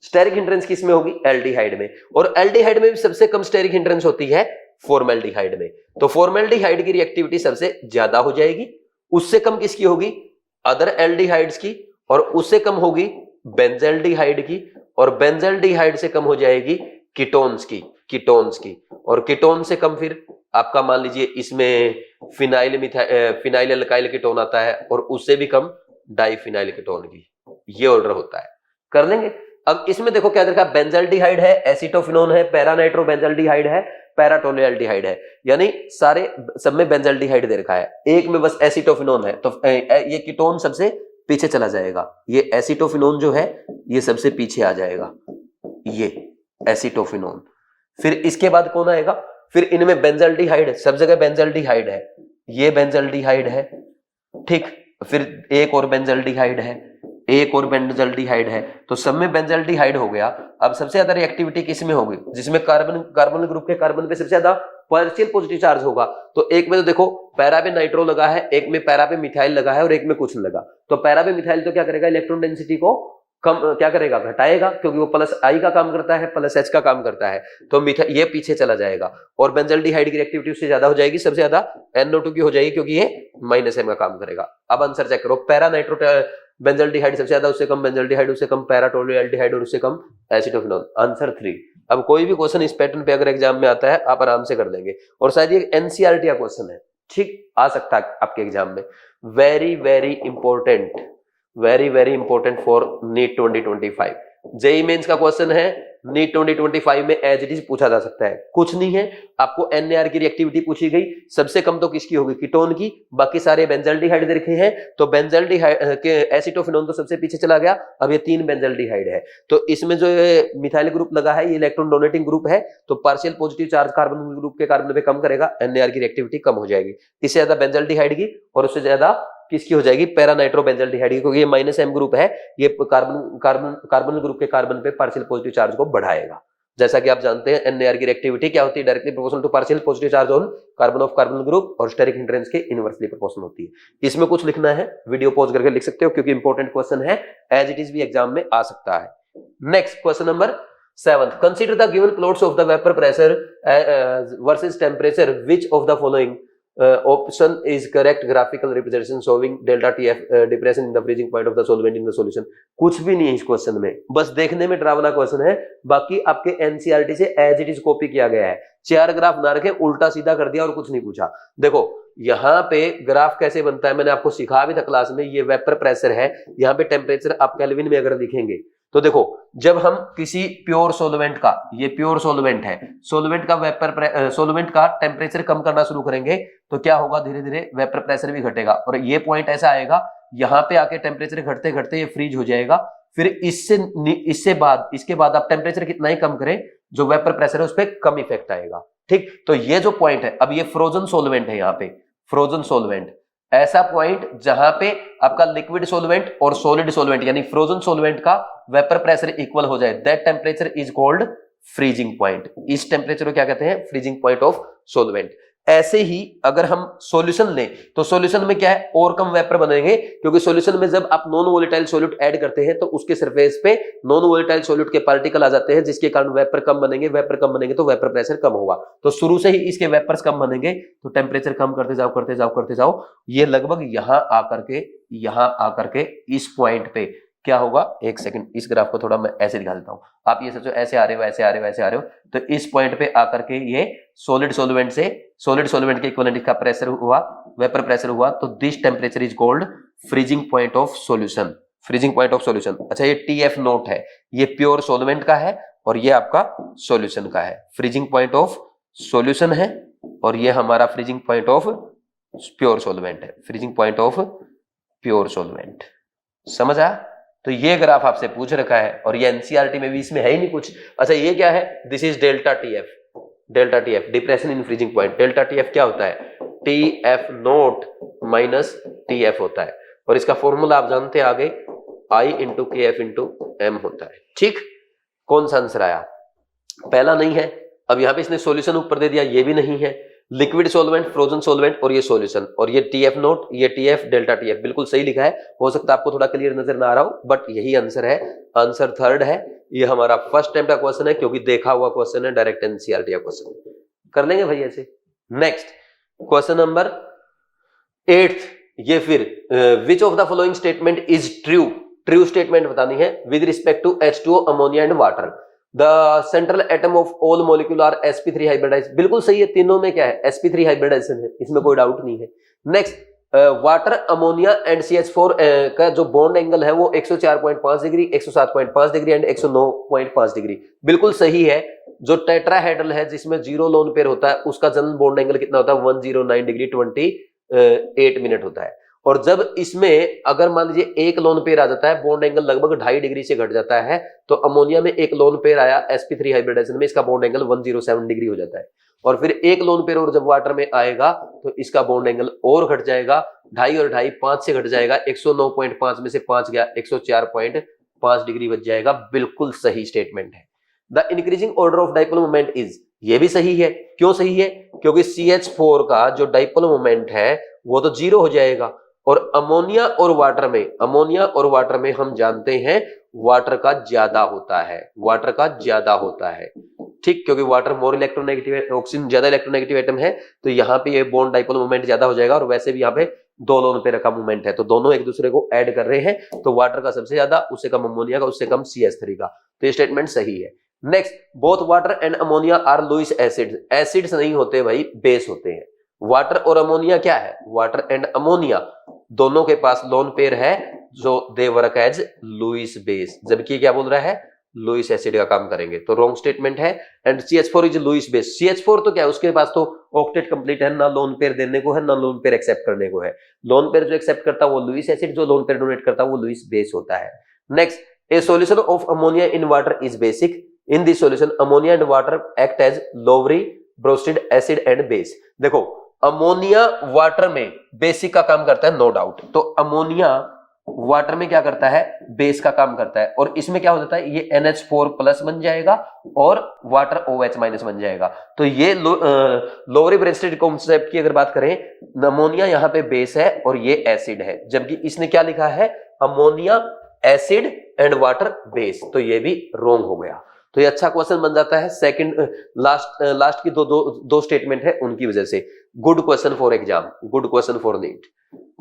स्टेरिक हिंड्रेंस किस में होगी? एल्डिहाइड में। और एल्डिहाइड में भी सबसे कम स्टेरिक हिंड्रेंस होती है फॉर्मेल्डिहाइड में। तो फॉर्मेल्डिहाइड की रिएक्टिविटी सबसे ज्यादा हो जाएगी, उससे कम किसकी होगी? अदर एल्डिहाइड्स की, और उससे कम होगी बेंजल्डिहाइड की, और बेंजल्डिहाइड से कम हो जाएगी कीटोन्स की, और कीटोन से कम फिर आपका मान लीजिए इसमें फिनाइल एल्काइल कीटोन आता है, और उससे भी कम डाइफिनाइल कीटोन की। ये ऑर्डर होता है, कर लेंगे। अब इसमें देखो क्या देखा, बेंजल्डिहाइड है, एसीटोफिनोन है, पैरानाइट्रो बेंजल्डिहाइड है, पैराटोलुएल्डिहाइड है, यानी सारे सब में बेंजल्डिहाइड दे रखा है, एक में बस एसीटोफिनोन है, तो ये कीटोन सबसे पीछे चला जाएगा। ये एसीटोफिनोन जो है ये सबसे पीछे आ जाएगा, ये एसीटोफिनोन। फिर इसके बाद कौन आएगा? फिर इनमें बेंजल्डिहाइड, सब जगह बेंजल्डिहाइड है, ये बेंजल्डिहाइड है, ठीक। फिर एक और बेंजल्डिहाइड है, एक और बेंजल्डिहाइड है, तो सब में बेंजल्डिहाइड हो गया। अब सबसे ज्यादा रिएक्टिविटी किसमें होगी? जिसमें कार्बन ग्रुप के कार्बन पे सबसे ज्यादा पार्शियल पॉजिटिव चार्ज होगा। तो एक में तो देखो पैरा पे नाइट्रो लगा है, एक में पैरा पे मिथाइल लगा है, और एक में कुछ लगा। तो पैरा पे मिथाइल तो क्या करेगा? इलेक्ट्रॉन डेंसिटी को कम क्या करेगा? घटाएगा, क्योंकि वो प्लस आई का काम करता है, प्लस एच का काम करता है, तो ये पीछे चला जाएगा, और बेंजल्डिहाइड की रिएक्टिविटी उससे ज्यादा हो जाएगी, सबसे ज्यादा NO2 की हो जाएगी, क्योंकि ये माइनस एम का काम करेगा। अब आंसर चेक करो, पैरा नाइट्रो बेंजल्डिहाइड सबसे ज्यादा, उससे कम बेंजल्डिहाइड, उससे कम पैराटोलुएल्डिहाइड, और उससे कम एसीटोफिनोन। आंसर 3। अब कोई भी क्वेश्चन इस पैटर्न पे अगर एग्जाम में आता है, आप आराम से कर लेंगे, और शायद ये एनसीईआरटी का क्वेश्चन है, ठीक, आ सकता है आपके एग्जाम में। Very very important for NEET 2025। JEE Mains का क्वेश्चन है, नीट 2025 में एज इट इज पूछा जा सकता है, कुछ नहीं है। आपको NAR की रिएक्टिविटी पूछी गई, सबसे कम तो किसकी होगी? कीटोन की, बाकी सारे बेंजल्डिहाइड दे रखे हैं, तो बेंजल्डिहाइड के एसीटोफिनोन तो सबसे पीछे चला गया। अब ये 3 बेंजल्डिहाइड है, तो इसमें जो मिथाइल ग्रुप लगा है ये इलेक्ट्रॉन डोनेटिंग ग्रुप है, तो partial positive charge carbon group के कार्बन पे कम करेगा, NAR की रिएक्टिविटी कम हो जाएगी। इससे ज्यादा बेंजल्डिहाइड की, और उससे ज्यादा किसकी हो जाएगी? पैरानाइट्रो बेंजल्डिहाइड की, क्योंकि ये माइनस एम ग्रुप है, ये कार्बन ग्रुप के कार्बन पे पार्शियल पॉजिटिव चार्ज को बढ़ाएगा। जैसा कि आप जानते हैं NAR की रिएक्टिविटी क्या होती है? Directly proportional to partial positive charge on carbon of carbon group, और स्टेरिक हिंड्रेंस के इनवर्सली प्रोपोर्शनल होती है। इसमें कुछ लिखना है, वीडियो पॉज करके लिख सकते हो, क्योंकि इंपॉर्टेंट क्वेश्चन है, एज इट इज भी एग्जाम में आ सकता है। Next question number 7, consider the given plots of the vapour pressure versus temperature, which of the following option is correct graphical representation showing delta TF depression in the freezing point of the solvent in the solution। कुछ भी नहीं है इस question में, बस देखने में डरावना क्वेश्चन है, बाकी आपके एनसीईआरटी से एज इट इज कॉपी किया गया है। 4 ग्राफ ना रखे, उल्टा सीधा कर दिया और कुछ नहीं पूछा। देखो यहाँ पे ग्राफ कैसे बनता है मैंने आपको सिखा भी था क्लास में। ये वेपर प्रेशर है, यहाँ पे टेम्परेचर आप केल्विन में अगर दिखेंगे तो देखो, जब हम किसी प्योर सोलवेंट का, ये प्योर सोलवेंट है, सोलवेंट का टेम्परेचर कम करना शुरू करेंगे तो क्या होगा? धीरे धीरे वेपर प्रेशर भी घटेगा, और ये पॉइंट ऐसा आएगा, यहाँ पे आके टेम्परेचर घटते घटते ये फ्रीज हो जाएगा। फिर इसके बाद आप टेम्परेचर कितना ही कम करें, जो वेपर प्रेशर है उस पर कम इफेक्ट आएगा, ठीक। तो ये जो पॉइंट है, अब ये फ्रोजन सोलवेंट है, यहाँ पे फ्रोजन सोलवेंट, ऐसा पॉइंट जहां पे आपका लिक्विड सोलवेंट और सॉलिड सोलवेंट यानी फ्रोजन सोलवेंट का वेपर प्रेशर इक्वल हो जाए, that temperature is called freezing point. इस टेम्परेचर को क्या कहते हैं? Freezing point of solvent. ऐसे ही अगर हम सॉल्यूशन लें तो सॉल्यूशन में क्या है? और कम वेपर बनेंगे, क्योंकि सॉल्यूशन में जब आप नॉन वोलेटाइल सॉल्यूट ऐड करते हैं तो उसके सरफेस पे नॉन वोलेटाइल सॉल्यूट के पार्टिकल आ जाते हैं, जिसके कारण वेपर कम बनेंगे। वेपर कम बनेंगे तो वेपर प्रेशर कम होगा। तो शुरू से ही इसके वेपर्स कम बनेंगे, तो टेम्परेचर कम करते जाओ। ये लगभग यहां आकर के इस पॉइंट पे क्या होगा? एक सेकंड, इस ग्राफ को थोड़ा मैं ऐसे दिखा देता हूं। आप ये सोचो ऐसे आ रहे हो, तो इस पॉइंट पे आकर के ये सॉलिड सोलवेंट के इक्विवेलेंट का प्रेशर हुआ, वेपर प्रेशर हुआ, तो this temperature is called freezing point of solution. अच्छा, ये TF नोट है, ये प्योर सोलवेंट का है और ये आपका सॉल्यूशन का है। फ्रीजिंग पॉइंट ऑफ सॉल्यूशन है और ये हमारा freezing point of pure solvent है। Freezing point of pure solvent, समझ आया? तो ये ग्राफ आपसे पूछ रखा है, और ये एनसीईआरटी में भी इसमें है ही नहीं कुछ। अच्छा, ये क्या है? This is delta TF, depression in freezing point. Delta TF क्या होता है? TF नोट माइनस TF होता है, और इसका फॉर्मूला आप जानते हैं आगे, I into KF into M होता है, ठीक। कौन सा आंसर आया? पहला नहीं है। अब यहाँ पे इसने सॉल्यूशन ऊपर दे दिया, ये भी नहीं है। लिक्विड सोलवेंट, फ्रोजन सोलवेंट और ये सॉल्यूशन, और ये TF नोट, ये TF, डेल्टा TF बिल्कुल सही लिखा है। हो सकता है आपको थोड़ा क्लियर नजर ना आ रहा हो, बट यही आंसर है। आंसर 3rd है। ये हमारा फर्स्ट टाइम का क्वेश्चन है, क्योंकि देखा हुआ क्वेश्चन है, डायरेक्ट एनसीईआरटी का क्वेश्चन। कर लेंगे भाई ऐसे। नेक्स्ट क्वेश्चन नंबर 8 ये फिर which of the following statement is true, true statement बतानी है with respect to H2O, ammonia and water. The central atom of all molecule are sp3 hybridise, बिल्कुल सही है, तीनों में क्या है sp3 हाइब्रिडाइजेशन है, इसमें कोई डाउट नहीं है। Next, water, ammonia and CH4 का जो बॉन्ड एंगल है वो 104.5 डिग्री, 107.5 डिग्री एंड 109.5 डिग्री, बिल्कुल सही है। जो टेट्राहेड्रल है जिसमें 0 लोन पेयर होता है उसका जनरल बॉन्ड एंगल कितना होता है 109 डिग्री 28 मिनट होता है। और जब इसमें अगर मान लीजिए एक लोन पेयर आ जाता है, बॉन्ड एंगल लगभग 2.5 डिग्री से घट जाता है, तो अमोनिया में एक लोन पेयर आया sp3 हाइब्रिडाइजेशन में, इसका बॉन्ड एंगल 107 डिग्री हो जाता है। और फिर एक लोन पेयर और जब वाटर में आएगा तो इसका बॉन्ड एंगल और घट जाएगा, 2.5 और 2.5 5 से घट जाएगा, 109.5 में से 5 गया, 104.5 डिग्री बच जाएगा, बिल्कुल सही स्टेटमेंट है। The increasing order of dipole moment is, ये भी सही है। क्यों सही है? क्योंकि CH4 का जो डाइपोल मोमेंट है वो तो 0 हो जाएगा, और अमोनिया और वाटर में हम जानते हैं वाटर का ज्यादा होता है, वाटर का ज्यादा होता है, ठीक, क्योंकि वाटर मोर इलेक्ट्रोनेगेटिव, ऑक्सीजन ज्यादा इलेक्ट्रोनेगेटिव एटम है, तो यहाँ पे ये बॉन्ड डाइपोल मोमेंट ज्यादा हो जाएगा, और वैसे भी यहाँ पे 2 लोन पेयर का मूवमेंट है, तो दोनों एक दूसरे को ऐड कर रहे हैं, तो वाटर का सबसे ज्यादा, उससे कम अमोनिया का, उससे कम CH3 का, तो ये स्टेटमेंट सही है। Next, both water and ammonia are Lewis acids, acids नहीं होते भाई, बेस होते हैं। वाटर और अमोनिया क्या है? वाटर एंड अमोनिया दोनों के पास लोन पेयर है जो they work as Lewis base, जबकि क्या बोल रहा है? लुईस एसिड का काम करेंगे, तो रॉन्ग स्टेटमेंट है। And CH4 is Lewis base, CH4 तो क्या है, उसके पास तो ऑक्टेट कंप्लीट है, ना लोन पेयर देने को है ना लोन पेयर एक्सेप्ट करने को है। लोन पेयर जो एक्सेप्ट करता है वो लुईस एसिड, जो लोन पेयर डोनेट करता है वो लुईस बेस होता है। Next, a solution of ammonia in water is basic, in this solution ammonia and water act as Lowry Bronsted acid and base. देखो, अमोनिया वाटर में basic का काम करता है, नो डाउट, तो अमोनिया वाटर में क्या करता है? बेस का काम करता है, और इसमें क्या हो जाता है, ये NH4 प्लस बन जाएगा और वाटर OH माइनस बन जाएगा। तो ये लोअर ब्रेस्टेड कॉन्सेप्ट की अगर बात करें, अमोनिया यहाँ पे बेस है और ये एसिड है, जबकि इसने क्या लिखा है? Ammonia acid and water base, तो ये भी रॉन्ग हो गया। तो ये अच्छा क्वेश्चन बन जाता है, सेकंड लास्ट की दो स्टेटमेंट है उनकी वजह से। Good question for exam, good question for NEET,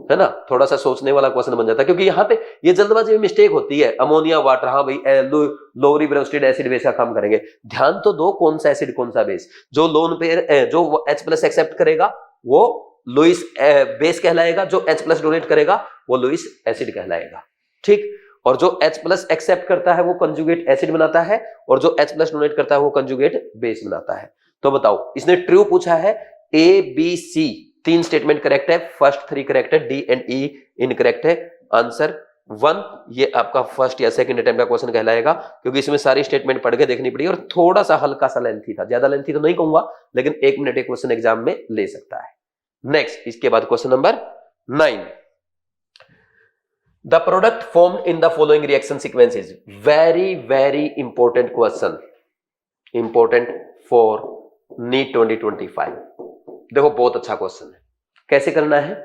है ना, थोड़ा सा सोचने वाला क्वेश्चन बन जाता है, क्योंकि यहाँ पे ये जल्दबाजी में मिस्टेक होती है। अमोनिया वाटर, हाँ भाई लोअर ब्रोस्टेड एसिड बेस का काम करेंगे, ध्यान तो दो कौन सा एसिड कौन सा बेस। जो लोन पेयर जो H+ एक्सेप्ट करेगा वो लुईस बेस कहलाएगा, जो H+ डोनेट करेगा वो लुईस एसिड कहलाएगा, ठीक। और जो H+ एक्सेप्ट करता है वो कंजुगेट एसिड बनाता है, और जो H+ डोनेट करता है वो कंजुगेट बेस बनाता है। तो बताओ, इसने ट्रू पूछा है, ABC 3 स्टेटमेंट करेक्ट है, फर्स्ट 3 करेक्ट है, D एंड E इनकरेक्ट है। आंसर 1 ये आपका फर्स्ट या सेकंड अटेम्प्ट का क्वेश्चन कहलाएगा, क्योंकि इसमें सारी स्टेटमेंट पढ़ के देखनी पड़ी, और थोड़ा सा हल्का सा लेंथी था, ज्यादा लेंथी तो नहीं कहूंगा, लेकिन 1 मिनट एक क्वेश्चन एग्जाम में ले सकता है। नेक्स्ट, इसके बाद question number 9, the product formed in the following reaction sequence is, very very important question, important for NEET 2025। देखो, बहुत अच्छा क्वेश्चन है। कैसे करना है?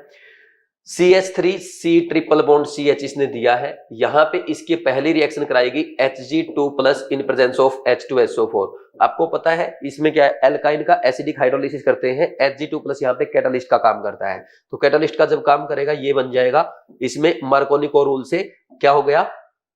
CH3 C triple bond CH इसने दिया है, यहां पे इसकी पहली रिएक्शन कराएगी Hg2+ in presence of H2SO4। आपको पता है इसमें क्या है, एल्काइन का एसिडिक हाइड्रोलिसिस करते हैं, Hg2+ यहां पे कैटालिस्ट का काम करता है, तो कैटालिस्ट का जब काम करेगा ये बन जाएगा, इसमें मार्कोनिको रूल से क्या हो गया,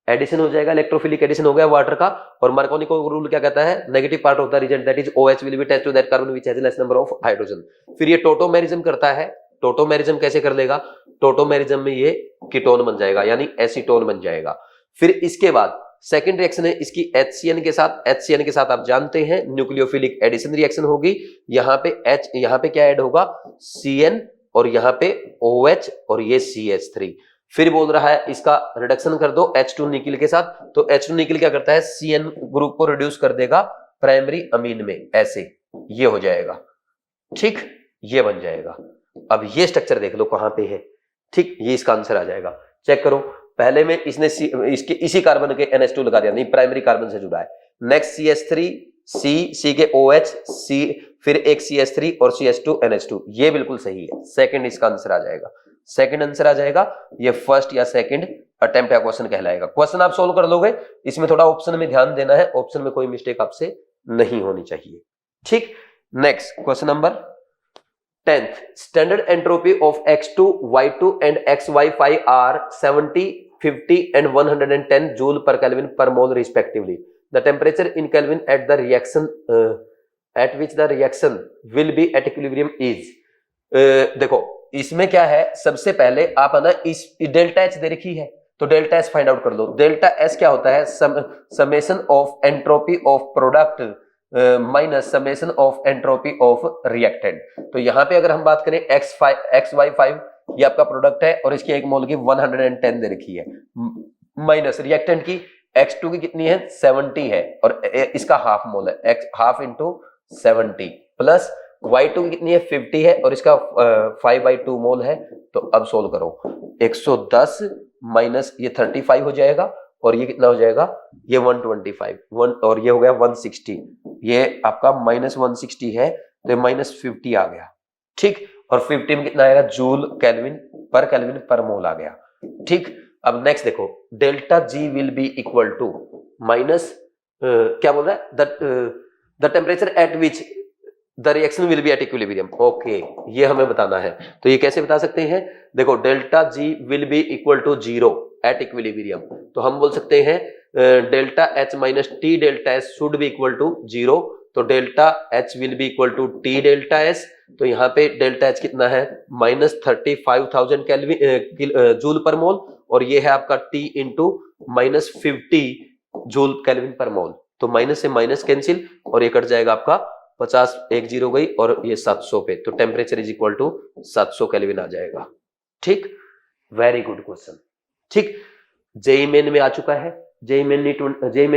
एडिशन हो जाएगा, इलेक्ट्रोफिलिक एडिशन हो गया वाटर का। और मार्कोनिको रूल क्या कहता है, negative part of the reagent that is OH will be attached to that carbon which has less number of hydrogen. फिर ये टोटोमेरिज्म करता है, टोटोमेरिज्म कैसे कर लेगा, टोटोमेरिज्म में ये कीटोन बन जाएगा, यानी एसीटोन बन जाएगा। फिर इसके बाद सेकंड रिएक्शन है इसकी HCN के साथ, HCN के साथ आप जानते हैं न्यूक्लियोफिलिक एडिशन रिएक्शन होगी, यहाँ पे H, यहाँ पे क्या ऐड होगा, CN, और यहाँ पे OH, और ये CH3। फिर बोल रहा है इसका रिडक्शन कर दो H2 निकिल के साथ, तो H2 निकिल क्या करता है, CN ग्रुप को रिड्यूस कर देगा प्राइमरी अमीन में, ऐसे ये हो जाएगा, ठीक, ये बन जाएगा। अब ये स्ट्रक्चर देख लो कहां पे है, ठीक, ये इसका आंसर आ जाएगा। चेक करो, पहले में इसने इसके इसी कार्बन के NH2 लगा दिया, नहीं प्राइमरी कार्बन से जुड़ा है। नेक्स्ट CH3 C के OH C, फिर एक CH3 और CH2 NH2, ये बिल्कुल सही है, सेकंड इसका आंसर आ जाएगा, सेकंड आंसर आ जाएगा। ये फर्स्ट या सेकंड अटेम्प्ट का क्वेश्चन कहलाएगा। क्वेश्चन आप सोल्व कर लोगे, इसमें थोड़ा ऑप्शन में ध्यान देना है, ऑप्शन में कोई मिस्टेक आपसे नहीं होनी चाहिए, ठीक। Next question number 10th, standard entropy of X2, Y2 and XY5 are 70, 50 and 110 joule per Kelvin per mole respectively. The temperature in Kelvin at the reaction at which the reaction will be at equilibrium is. देखो इसमें क्या है, सबसे पहले आप है ना इस डेल्टा एच दे रखी है तो डेल्टा एच फाइंड आउट कर दो। डेल्टा एच क्या होता है, summation of entropy of product minus summation of entropy of reactant. तो यहाँ पे अगर हम बात करें XY5 ये आपका प्रोडक्ट है और इसकी एक मोल की 110 दे रखी है, माइनस रिएक्टेंट की X2 की कितनी है 70 है और इसका हाफ मोल है, हाफ इंटू 70 प्लस Y2 की कितनी है 50 है और इसका 5/2 मोल है। तो अब सोल्व करो, 110 माइनस ये 35 हो जाएगा और ये कितना हो जाएगा, ये 125 और ये हो गया 160, ये आपका -160 है तो -50 आ गया, ठीक। और 50 में कितना आएगा, जूल केल्विन पर मोल आ गया, ठीक। अब नेक्स्ट देखो, delta G will be equal to minus क्या बोल रहा है, the temperature at which the reaction will be at equilibrium. Okay, ये हमें बताना है। तो ये कैसे बता सकते हैं, देखो delta G will be equal to 0 at equilibrium, तो हम बोल सकते हैं delta H minus T delta S should be equal to 0। तो delta H will be equal to T delta S, तो यहाँ पे डेल्टा एच कितना है -35,000 केल्विन जूल पर मोल और ये है आपका टी इंटू -50 जूल केल्विन पर मोल। तो माइनस से माइनस कैंसिल और ये कट जाएगा आपका 50, 1 0 गई और ये 700 पे, तो temperature is equal to 700 kelvin आ जाएगा, ठीक। वेरी गुड क्वेश्चन, ठीक। जेईई मेन में आ चुका है, जेईई मेन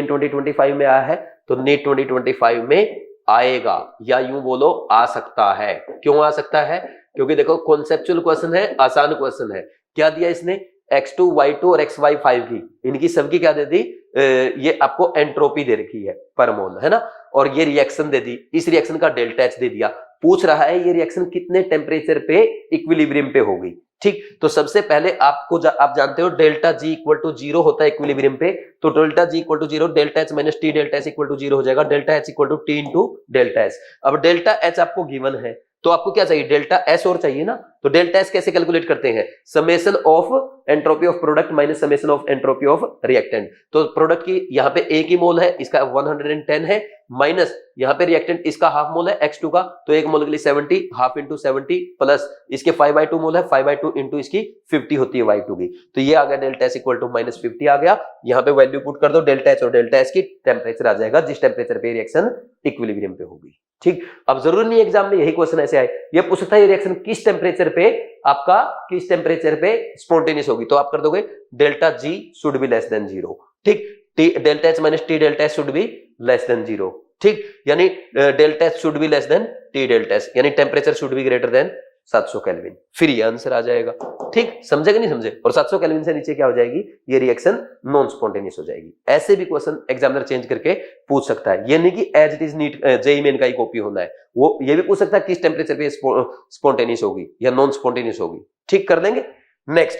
2025 में आया है, तो नीट 2025 में आएगा या यूं बोलो आ सकता है। क्यों आ सकता है, क्योंकि देखो कॉन्सेप्चुअल क्वेश्चन है, आसान क्वेश्चन है। क्या दिया इसने, X2, Y2 और XY5 की, इनकी सबकी क्या दे दी, ये आपको एंट्रोपी दे रखी है पर मोल, है ना, और ये रिएक्शन दे दी, इस रिएक्शन का डेल्टा एच दे दिया। पूछ रहा है ये रिएक्शन कितने टेम्परेचर पे इक्विलिब्रियम पे होगी, ठीक। तो सबसे पहले आपको आप जानते हो डेल्टा जी इक्वल टू 0 होता है इक्विलिब्रियम पे, तो delta G equal to 0, delta H minus T delta S equal to 0 हो जाएगा, delta H equal to T into delta S. अब डेल्टा एच आपको गिवन है तो आपको क्या चाहिए, डेल्टा एस और चाहिए ना। तो डेल्टा एस कैसे कैलकुलेट करते हैं, summation of entropy of product minus summation of entropy of reactant. तो प्रोडक्ट की यहाँ पे एक ही मोल है, इसका 110 है, माइनस यहाँ पे रिएक्टेंट इसका हाफ मोल है X2 का, तो एक मोल के लिए 70, हाफ इंटू 70 प्लस इसके 5/2 मोल है, 5/2 इंटू इसकी 50 होती है Y2 की। तो ये आ गया डेल्टा एस इक्वल टू -50 आ गया। यहाँ पे वैल्यू पुट कर दो डेल्टा एच और डेल्टा एस की, टेम्परेचर आ जाएगा जिस टेम्परेचर पे रिएक्शन इक्विलिब्रियम पे होगी, ठीक। अब जरूरी नहीं एग्जाम में यही क्वेश्चन ऐसे आए, ये पूछता है रिएक्शन किस टेम्परेचर पे आपका किस टेम्परेचर पे स्पॉन्टेनियस होगी, तो आप कर दोगे delta G should be less than 0, ठीक। Delta H minus T delta S should be less than 0, ठीक। यानी delta H should be less than T delta S, यानी temperature should be greater than 700 kelvin, फिर ये answer आ जाएगा, ठीक। समझे कि नहीं समझे। और 700 केल्विन से नीचे क्या हो जाएगी, ये रिएक्शन नॉन स्पॉन्टेनियस हो जाएगी। ऐसे भी क्वेश्चन एग्जामिनर चेंज करके पूछ सकता है, ये नहीं कि as it is NEET JEE Main का ही कॉपी होना है, वो ये भी पूछ सकता है किस टेम्परेचर पे स्पॉन्टेनियस होगी या नॉन स्पॉन्टेनियस होगी, ठीक। कर लेंगे। Next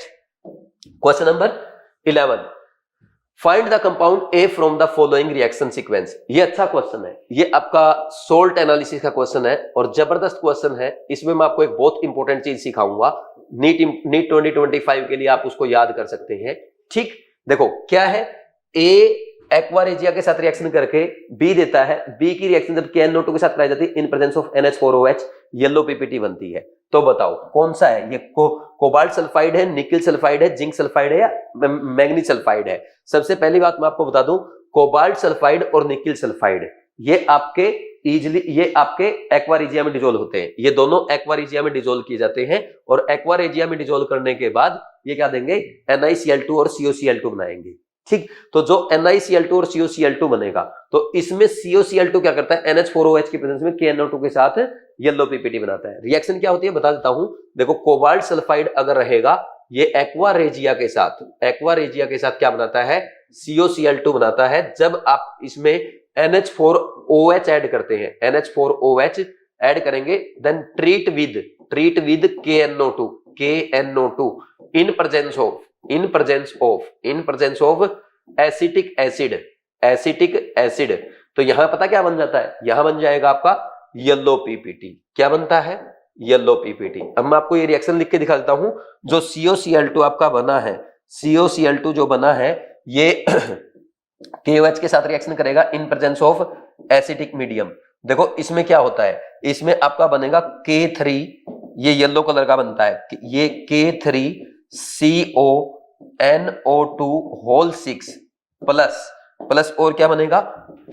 question number 11, find the compound A from the following reaction sequence. ये अच्छा क्वेश्चन है, ये आपका सोल्ट एनालिसिस का क्वेश्चन है और जबरदस्त क्वेश्चन है। इसमें मैं आपको एक बहुत इंपॉर्टेंट चीज सिखाऊंगा, नीट 2025 के लिए आप उसको याद कर सकते हैं, ठीक। देखो क्या है, ए एक्वा रेजिया के साथ रिएक्शन करके बी देता है, बी की रिएक्शन जब KNO2 के साथ कराई जाती है इन presence of NH4OH yellow PPT बनती है। तो बताओ कौन सा है ये, कोबाल्ट सल्फाइड है, निकिल सल्फाइड है, जिंक सल्फाइड है या मैग्नीज सल्फाइड है। सबसे पहली बात मैं आपको बता दूं, कोबाल्ट सल्फाइड और निकिल सल्फाइड ये आपके एक्वा रेजिया में डिजोल्व होते हैं, ये दोनों एक्वा रेजिया में डिजोल्व किए जाते हैं और एक्वा रेजिया में डिजोल्व करने के बाद ये क्या देंगे, NiCl2 और COCl2 बनाएंगे, ठीक। तो जो NiCl2 और COCl2 बनेगा, तो इसमें COCl2 क्या करता है, NH4OH की प्रेजेंस में KNO2 के साथ येलो पीपीटी बनाता है। रिएक्शन क्या होती है बता देता हूं, देखो कोबाल्ट सल्फाइड अगर रहेगा ये एक्वा रेजिया के साथ क्या बनाता है, COCl2 बनाता है। जब आप इसमें NH4OH ऐड करते हैं, NH4OH ऐड करेंगे, then treat with KNO2 in presence of acetic acid. तो यहां पता क्या बन जाता है, यहां बन जाएगा आपका येलो पीपीटी। क्या बनता है, येलो पीपीटी। अब मैं आपको ये रिएक्शन लिख के दिखा देता हूं। जो COCl2 आपका बना है, COCl2 जो बना है ये KOH के साथ रिएक्शन करेगा इन प्रेजेंस ऑफ एसिडिक मीडियम। देखो इसमें क्या होता है, इसमें आपका बनेगा K3, ये येलो कलर का बनता है, ये K3CONO2 होल 6 प्लस और क्या बनेगा,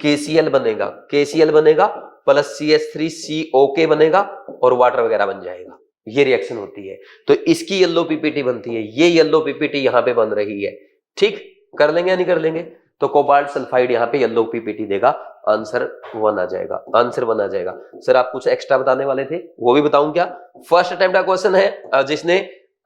KCl बनेगा, KCl बनेगा प्लस CH3COK बनेगा और वाटर वगैरह बन जाएगा। ये रिएक्शन होती है, तो इसकी येलो पीपीटी बनती है। ये येलो पीपीटी यहां पे बन रही है। ठीक, कर लेंगे या नहीं कर लेंगे? तो कोबाल्ट सल्फाइड यहाँ पे येलो पीपीटी देगा, आंसर 1 आ जाएगा, आंसर 1 आ जाएगा। सर आप कुछ एक्स्ट्रा बताने वाले थे, वो भी बताऊं क्या? फर्स्ट अटेम्प्ट का क्वेश्चन है, जिसने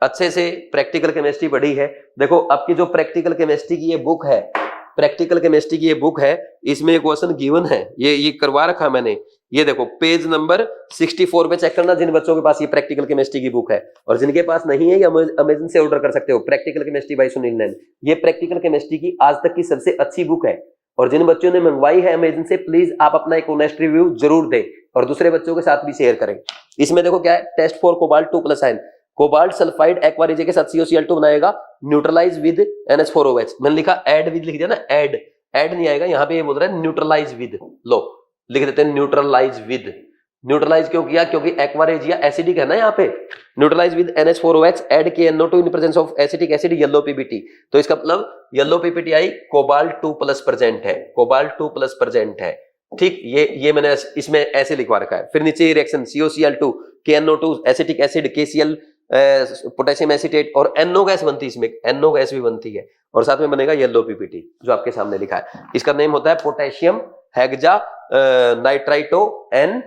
अच्छे से प्रैक्टिकल केमिस्ट्री पढ़ी है। देखो आपकी जो प्रैक्टिकल केमिस्ट्री की ये बुक है, प्रैक्टिकल केमिस्ट्री की ये बुक है, इसमें एक क्वेश्चन गिवन है, ये करवा रखा मैंने। ये देखो पेज नंबर 64 पे चेक करना, जिन बच्चों के पास ये प्रैक्टिकल केमिस्ट्री की बुक है, और जिनके पास नहीं है ये अमेज़न से ऑर्डर कर सकते हो। प्रैक्टिकल केमिस्ट्री बाय सुनील नैन, ये प्रैक्टिकल केमिस्ट्री की आज तक की सबसे अच्छी बुक है, और जिन बच्चों ने मंगवाई है अमेज़न से, प्लीज आप अपना एक ऑनेस्ट रिव्यू जरूर दें और दूसरे बच्चों के साथ भी शेयर करें। इसमें देखो क्या है, test for cobalt 2+ ion, cobalt sulphide aqua reagent के साथ COCl2 बनाएगा, न्यूट्रलाइज विद NH4OH। मैंने लिखा ऐड विद, लिख दिया ना, ऐड नहीं आएगा यहाँ पे, ये बोल रहा है न्यूट्रलाइज विद। लो लिख देते हैं न्यूट्रलाइज विद। न्यूट्रलाइज क्यों किया? क्योंकि एक्वा रेजिया एसिडिक है ना यहाँ पे। Neutralise with NH4OH, add KNO2 in presence of acetic acid, yellow PPT. तो इसका मतलब येलो पीपीटी आई, कोबाल्ट 2+ प्रेजेंट है, कोबाल्ट 2+ प्रेजेंट है। ठीक, ये मैंने इसमें ऐसे लिखवा रखा है। फिर नीचे reaction COCl2, KNO2 acetic acid, KCl potassium acetate और NO गैस बनती है, इसमें NO गैस भी बनती है, और साथ में बनेगा येलो पीपीटी जो आपके सामने लिखा है। इसका नेम होता है potassium hexa nitrito N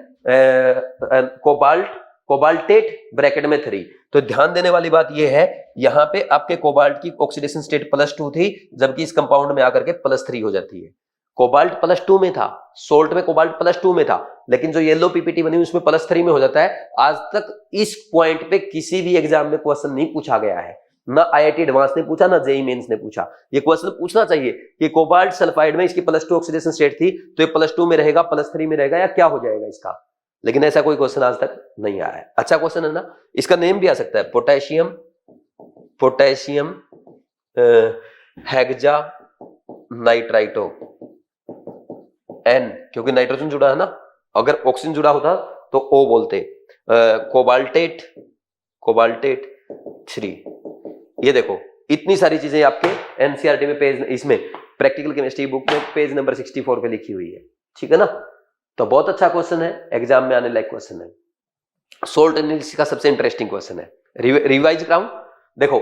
cobaltate bracket में 3। तो ध्यान देने वाली बात यह है, यहां पे आपके कोबाल्ट की ऑक्सीडेशन स्टेट +2 थी, जबकि इस कंपाउंड में आकर के +3 हो जाती है। कोबाल्ट +2 में था, सोल्ट में कोबाल्ट +2 में था, लेकिन जो येलो पीपीटी बनी उसमें +3 में हो जाता है। आज तक इस पॉइंट पे किसी भी एग्जाम में क्वेश्चन नहीं पूछा गया है, ना IIT एडवांस ने पूछा, ना JEE मेंस ने पूछा। ये क्वेश्चन पूछना चाहिए कि कोबाल्ट सल्फाइड में इसकी +2 ऑक्सीडेशन स्टेट थी, तो ये +2 में रहेगा, +3 में रहेगा, या क्या हो जाएगा इसका? लेकिन ऐसा कोई क्वेश्चन आज तक नहीं आया है। अच्छा क्वेश्चन है ना। इसका नेम भी आ सकता है पोटेशियम हेक्सा नाइट्राइटो N, क्योंकि नाइट्रोजन जुड़ा है ना, अगर ऑक्सीजन जुड़ा होता तो O बोलते। कोबाल्टेट 3। ये देखो इतनी सारी चीजें आपके NCERT में पेज, इसमें प्रैक्टिकल केमिस्ट्री बुक में पेज नंबर 64 पे लिखी हुई है। ठीक है ना, तो बहुत अच्छा क्वेश्चन है, एग्जाम में आने लायक क्वेश्चन है। सोल्ट एनालिसिस का सबसे इंटरेस्टिंग क्वेश्चन है, रिवाइज कराऊं। देखो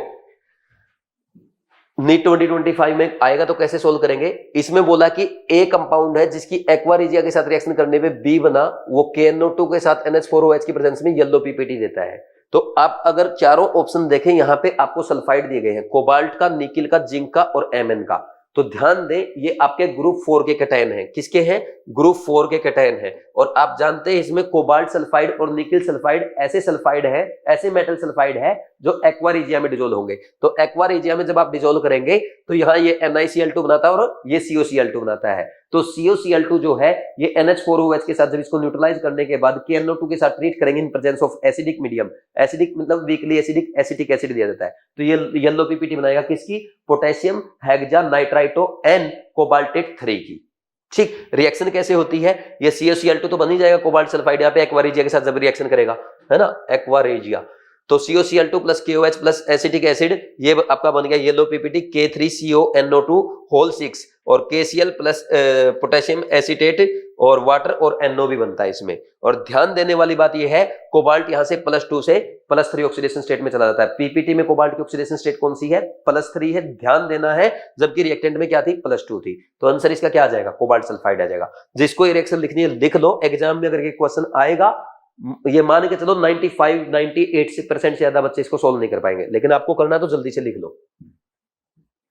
नीट 2025 में आएगा तो कैसे सोल्व करेंगे। इसमें बोला कि ए कंपाउंड है जिसकी एक्वा रेजिया के साथ रिएक्शन करने पे बी बना, वो KNO2 के साथ NH4OH की प्रेजेंस में येलो पीपीटी देता है। तो आप अगर चारों ऑप्शन देखें, यहां पे आपको सल्फाइड दिए गए हैं, कोबाल्ट का, निकिल का, जिंक का और Mn का। तो ध्यान दें ये आपके ग्रुप 4 के कैटायन हैं। किसके हैं? ग्रुप 4 के कैटायन हैं। और आप जानते हैं इसमें कोबाल्ट सल्फाइड और निकिल सल्फाइड ऐसे सल्फाइड है, ऐसे मेटल सल्फाइड है जो एक्वा रेजिया में डिसॉल्व होंगे। तो एक्वा रेजिया में जब आप डिसॉल्व करेंगे तो यहाँ ये NiCl2 बनाता है और ये COCl2 बनाता है। तो COCl2 जो है ये NH4OH के साथ जब इसको न्यूट्रलाइज करने के बाद KNO2 के साथ ट्रीट करेंगे इन presence of acidic medium, acidic मतलब वीकली एसिडिक, एसिटिक एसिड दिया जाता है। तो ये येलो पीपीटी बनाएगा किसकी? Potassium hexa nitrito N cobaltate 3 की। ठीक, रिएक्शन कैसे होती है? ये COCl2 तो बन ही जाएगा कोबाल्ट सल्फाइड, यहाँ पे एक्वा रेजिया के साथ जब रिएक्शन करेगा, है ना, एक्वा रेजिया। तो COCl2 + KOH + एसिटिक एसिड, ये आपका बन गया येलो पीपीटी K3CONO2 होल 6, और KCl प्लस पोटेशियम एसीटेट और वाटर और NO भी बनता है इसमें। और ध्यान देने वाली बात यह है, कोबाल्ट यहां से +2 से +3 ऑक्सीडेशन स्टेट में चला जाता है। पीपीटी में कोबाल्ट की ऑक्सीडेशन स्टेट कौन सी है? +3 है, ध्यान देना है, जबकि रिएक्टेंट में क्या थी? +2 थी। तो आंसर इसका क्या आ जाएगा? कोबाल्ट सल्फाइड आ जाएगा। जिसको ये रिएक्शन लिखनी है लिख लो, एग्जाम में अगर ये क्वेश्चन आएगा, ये मान के चलो 98% से ज्यादा बच्चे इसको सोल्व नहीं कर पाएंगे, लेकिन आपको करना है तो जल्दी से लिख लो।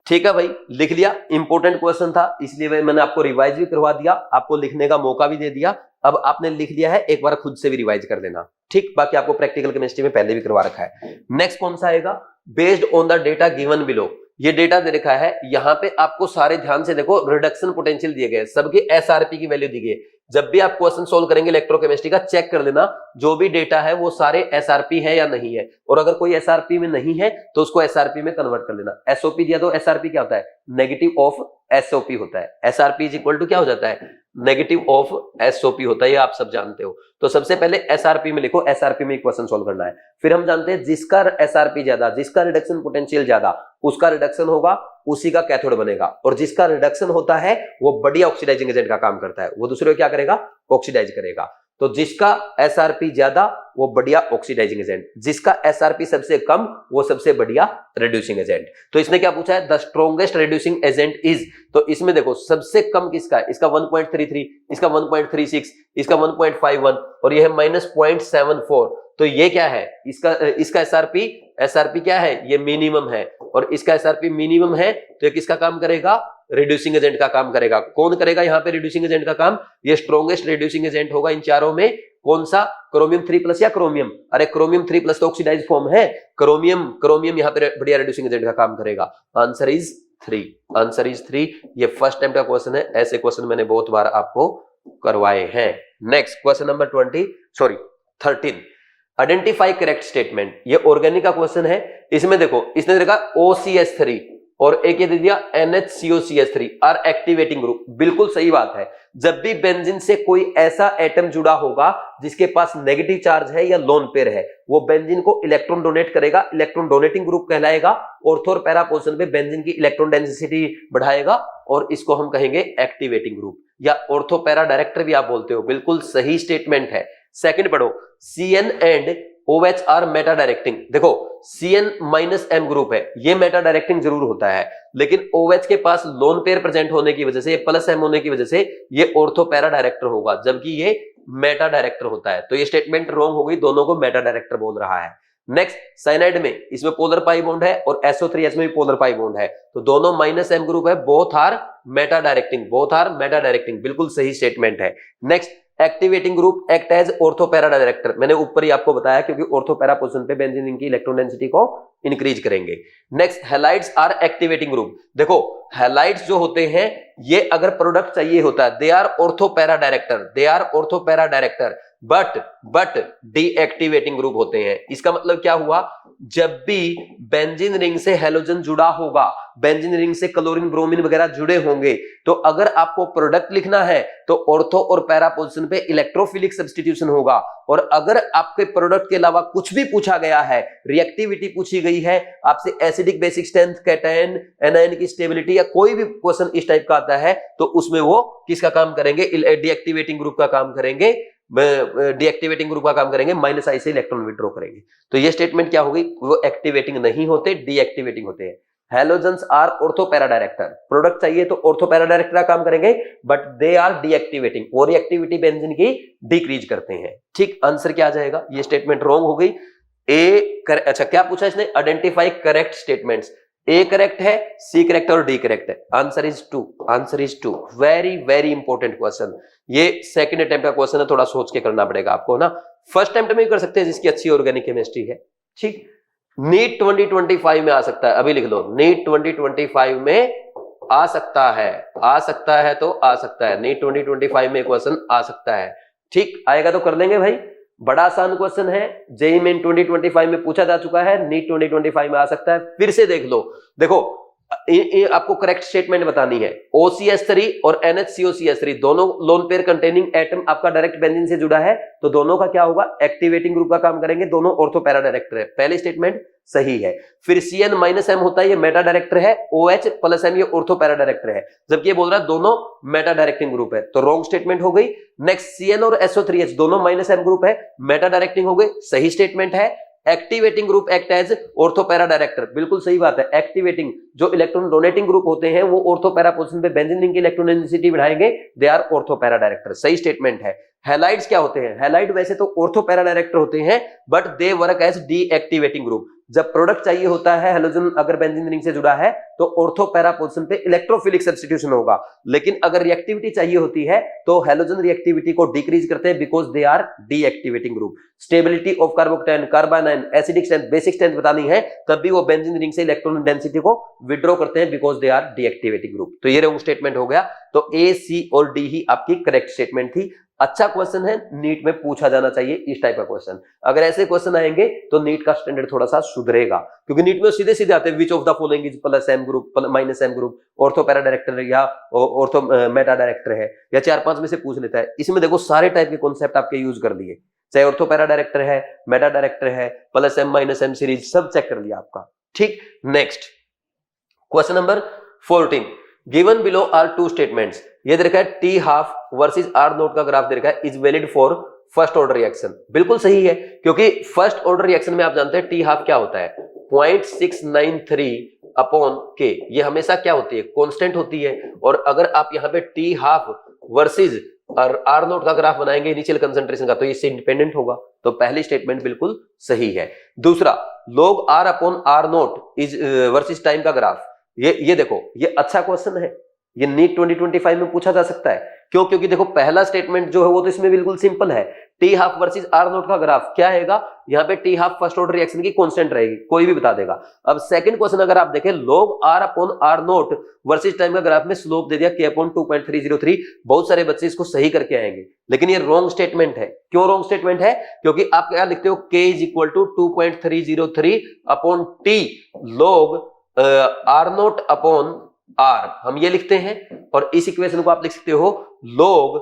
ठीक है भाई, लिख लिया, इंपॉर्टेंट क्वेश्चन था इसलिए मैंने आपको रिवाइज भी करवा दिया, आपको लिखने का मौका भी दे दिया। अब आपने लिख लिया है, एक बार खुद से भी रिवाइज कर लेना। ठीक, बाकी आपको प्रैक्टिकल केमिस्ट्री में पहले भी करवा रखा है। नेक्स्ट कौन सा आएगा? Based on the data given below. ये डेटा दे रखा है, यहां पे आपको सारे ध्यान से देखो, रिडक्शन पोटेंशियल दिए गए, सबके SRP की वैल्यू दी गई है। जब भी आप क्वेश्चन सोल्व करेंगे इलेक्ट्रोकेमिस्ट्री का, चेक कर लेना जो भी डेटा है वो सारे एसआरपी है या नहीं है, और अगर कोई एसआरपी में नहीं है तो उसको एसआरपी में कन्वर्ट कर लेना। एसओपी दिया तो एसआरपी क्या होता है, नेगेटिव ऑफ एसओपी होता है। एसआरपी इज इक्वल टू क्या हो जाता है, नेगेटिव ऑफ एसओपी होता है, ये आप सब जानते हो। तो सबसे पहले एसआरपी में लिखो, एसआरपी में क्वेश्चन सोल्व करना है। फिर हम जानते हैं जिसका एसआरपी ज्यादा, जिसका रिडक्शन पोटेंशियल ज्यादा, उसका रिडक्शन होगा, उसी का कैथोड बनेगा, और जिसका रिडक्शन होता है वो बढ़िया ऑक्सीडाइजिंग एजेंट का काम करता है, वो दूसरे को क्या करेगा, ऑक्सीडाइज करेगा। तो जिसका एसआरपी ज्यादा वो बढ़िया ऑक्सीडाइजिंग एजेंट, जिसका एसआरपी सबसे कम वो सबसे बढ़िया रिड्यूसिंग एजेंट। तो इसने क्या पूछा है, the strongest reducing agent is, तो इसमें देखो सबसे कम किसका है, इसका 1.33, इसका 1.36, इसका 1.51 और ये है -0.74। तो ये क्या है, इसका एसआरपी क्या है, ये मिनिमम है, और इसका एसआरपी मिनिमम है, तो ये किसका काम करेगा, रिड्यूसिंग एजेंट का काम करेगा। कौन करेगा यहाँ पे रिड्यूसिंग एजेंट का काम, ये स्ट्रॉन्गेस्ट रिड्यूसिंग एजेंट होगा इन चारों में। कौन सा, क्रोमियम 3+ या क्रोमियम, अरे क्रोमियम 3+ तो ऑक्सीडाइज फॉर्म है, क्रोमियम यहाँ पे बढ़िया रिड्यूसिंग एजेंट का काम करेगा। Answer is 3। ये फर्स्ट टाइम का क्वेश्चन है, ऐसे क्वेश्चन मैंने बहुत बार आपको करवाए हैं। Next question number 13, identify correct statement. ये ऑर्गेनिक का क्वेश्चन है। इसमें देखो इसने देखा OCH3 और एक ये दे दिया NHCOCH3 आर एक्टिवेटिंग ग्रुप। बिल्कुल सही बात है, जब भी बेंजीन से कोई ऐसा एटम जुड़ा होगा जिसके पास नेगेटिव चार्ज है या लोन पेयर है, वो बेंजीन को इलेक्ट्रॉन डोनेट करेगा, इलेक्ट्रॉन डोनेटिंग ग्रुप कहलाएगा। ऑर्थो और पैरा पोजीशन पे बेंजीन की इलेक्ट्रॉन डेंसिटी बढ़ाएगा और इसको हम कहेंगे एक्टिवेटिंग ग्रुप, या ऑर्थो पैरा डायरेक्टर भी आप बोलते हो। बिल्कुल सही स्टेटमेंट है। सेकंड पढ़ो, CN and OH are meta directing. देखो CN-M ग्रुप है, ये मेटा डायरेक्टिंग जरूर होता है, लेकिन OH के पास लोन पेयर प्रेजेंट होने की वजह से, ये +M होने की वजह से ये ऑर्थो पैरा डायरेक्टर होगा, जबकि ये मेटा डायरेक्टर होता है। तो ये स्टेटमेंट रॉन्ग हो गई, दोनों को मेटा डायरेक्टर बोल रहा है। नेक्स्ट, साइनाइड में इसमें पोलर पाई बॉन्ड है और SO3H में भी पोलर पाई बॉन्ड है, तो दोनों -M ग्रुप है, बोथ आर मेटा डायरेक्टिंग। बिल्कुल सही स्टेटमेंट है। Next, activating group act as ortho para director. मैंने ऊपर ही आपको बताया, क्योंकि ऑर्थो पैरा पोजीशन पे बेंजीन की इलेक्ट्रॉन डेंसिटी को इंक्रीज करेंगे। Next, halides are activating group. देखो हैलाइड्स जो होते हैं, ये अगर प्रोडक्ट चाहिए होता है, they are ortho para director, but deactivating group होते हैं। इसका मतलब क्या हुआ, जब भी बेंजीन रिंग से हैलोजन जुड़ा होगा, बेंजीन रिंग से क्लोरीन ब्रोमीन वगैरह जुड़े होंगे, तो अगर आपको प्रोडक्ट लिखना है तो ऑर्थो और पैरा पोजीशन पे इलेक्ट्रोफिलिक सब्स्टिट्यूशन होगा। और अगर आपके प्रोडक्ट के अलावा कुछ भी पूछा गया है, रिएक्टिविटी पूछी गई है आपसे, acidic basic strength, cation anion की स्टेबिलिटी, या कोई भी क्वेश्चन इस टाइप का आता है, तो उसमें वो किसका काम करेंगे, डीएक्टिवेटिंग ग्रुप का काम करेंगे। -I से इलेक्ट्रॉन विड्रॉ करेंगे। तो ये स्टेटमेंट क्या होगी, वो एक्टिवेटिंग नहीं होते, डीएक्टिवेटिंग होते हैं। Halogens are ortho para director, product चाहिए तो ऑर्थो पैरा डायरेक्टर का काम करेंगे, बट दे आर डीएक्टिवेटिंग, वो रिएक्टिविटी बेंजीन की डिक्रीज करते हैं। ठीक, आंसर क्या आ जाएगा, ये स्टेटमेंट रॉन्ग हो गई। अच्छा क्या पूछा इसने, identify correct statements. A correct है, C करेक्ट और D करेक्ट है। Answer is 2। Very important question. ये सेकंड अटेम्प्ट का क्वेश्चन है, थोड़ा सोच के करना पड़ेगा आपको ना। फर्स्ट अटेम्प्ट में भी कर सकते हैं जिसकी अच्छी ऑर्गेनिक केमिस्ट्री है। ठीक, नीट 2025 में आ सकता है, अभी लिख लो, नीट 2025 में आ सकता है तो आ सकता है, नीट 2025 में क्वेश्चन आ सकता है। ठीक, आएगा तो कर लेंगे भाई, बड़ा आसान क्वेश्चन है, जेईई मेन 2025 में पूछा जा चुका है, नीट 2025 में आ सकता है। फिर से देख लो, देखो आपको करेक्ट स्टेटमेंट बतानी है। OCH3 और NHCOCH3 दोनों लोन पेयर कंटेनिंग एटम आपका डायरेक्ट बेंजीन से जुड़ा है, तो दोनों का क्या होगा, एक्टिवेटिंग ग्रुप का काम करेंगे, दोनों ऑर्थो पैरा डायरेक्टर है। पहली स्टेटमेंट सही है। फिर CN-M होता है, ये मेटा डायरेक्टर है, OH + M ये ऑर्थो पैरा डायरेक्टर है, जबकि ये बोल रहा है दोनों मेटा डायरेक्टिंग ग्रुप है, तो रॉन्ग स्टेटमेंट हो गई। नेक्स्ट, CN और SO3H दोनों -M ग्रुप है, मेटा डायरेक्टिंग हो गई, सही स्टेटमेंट है। Activating group act as ortho para director, बिल्कुल सही बात है। एक्टिवेटिंग, जो इलेक्ट्रॉन डोनेटिंग ग्रुप होते हैं वो ऑर्थो पैरा पोजीशन पे बेंजीन रिंग की इलेक्ट्रॉन डेंसिटी बढ़ाएंगे, they are ortho para director, सही स्टेटमेंट है। हैलाइड्स क्या होते हैं? हैलाइड वैसे तो ऑर्थो पैरा डायरेक्टर होते हैं, but they work as deactivating group. जब प्रोडक्ट चाहिए होता है हेलोजन अगर बेंजीन रिंग से जुड़ा है तो ऑर्थो पैरा पोजीशन पे इलेक्ट्रोफिलिक सब्स्टिट्यूशन होगा, लेकिन अगर रिएक्टिविटी चाहिए होती है तो हेलोजन रिएक्टिविटी को डिक्रीज करते हैं because they are deactivating group. Stability of carbocation, carbanion, acidic strength, basic strength बतानी है तब भी वो बेंजीन रिंग से इलेक्ट्रॉन डेंसिटी को विड्रॉ करते हैं because they are deactivating group. तो ये रॉन्ग स्टेटमेंट हो गया। तो ए, सी और डी ही आपकी करेक्ट स्टेटमेंट थी। अच्छा क्वेश्चन है, नीट में पूछा जाना चाहिए इस टाइप का क्वेश्चन। अगर ऐसे क्वेश्चन आएंगे तो नीट का स्टैंडर्ड थोड़ा सा सुधरेगा, क्योंकि नीट में सीधे सीधे आते हैं which of the following is plus M group, minus M group, ortho para director या ऑर्थो मेटा डायरेक्टर है, या 4-5 में से पूछ लेता है। इसमें देखो सारे टाइप के कॉन्सेप्ट आपके यूज कर दिए, चाहे ऑर्थो पैरा डायरेक्टर है, मेटा डायरेक्टर है, plus M minus M series सब चेक कर लिया आपका। ठीक, next question number 14, given below are two statements. ये दे रखा है t half versus R naught का ग्राफ दे रखा है, is valid for first order reaction. बिल्कुल सही है, क्योंकि फर्स्ट ऑर्डर रिएक्शन में आप जानते हैं टी हाफ क्या होता है, 0.693 अपॉन के। ये हमेशा क्या होती है, कांस्टेंट होती है। और अगर आप यहाँ पे टी हाफ वर्सेस और आर नोट का ग्राफ बनाएंगे इनिशियल कंसंट्रेशन का, तो इससे इंडिपेंडेंट होगा। तो पहली स्टेटमेंट बिल्कुल सही है। दूसरा, log R upon R naught is versus time का ग्राफ। ये देखो, ये अच्छा क्वेश्चन है, ये नीट 2025 में पूछा जा सकता है। क्यों? क्योंकि देखो पहला स्टेटमेंट जो है वो तो इसमें बिल्कुल सिंपल है, t half versus R naught का ग्राफ क्या आएगा, यहाँ पे t half first order reaction की कांस्टेंट रहेगी, कोई भी बता देगा। अब सेकंड क्वेश्चन अगर आप देखें, log R upon R naught versus time का ग्राफ में स्लोप दे दिया k अपॉन 2.303। बहुत सारे बच्चे इसको सही करके आएंगे, लेकिन ये रॉन्ग स्टेटमेंट है। क्यों रॉन्ग स्टेटमेंट है? क्योंकि आप क्या लिखते हो, k is equal to 2.303 upon t log R naught upon R, हम ये लिखते हैं। और इस इक्वेशन को आप लिख सकते हो log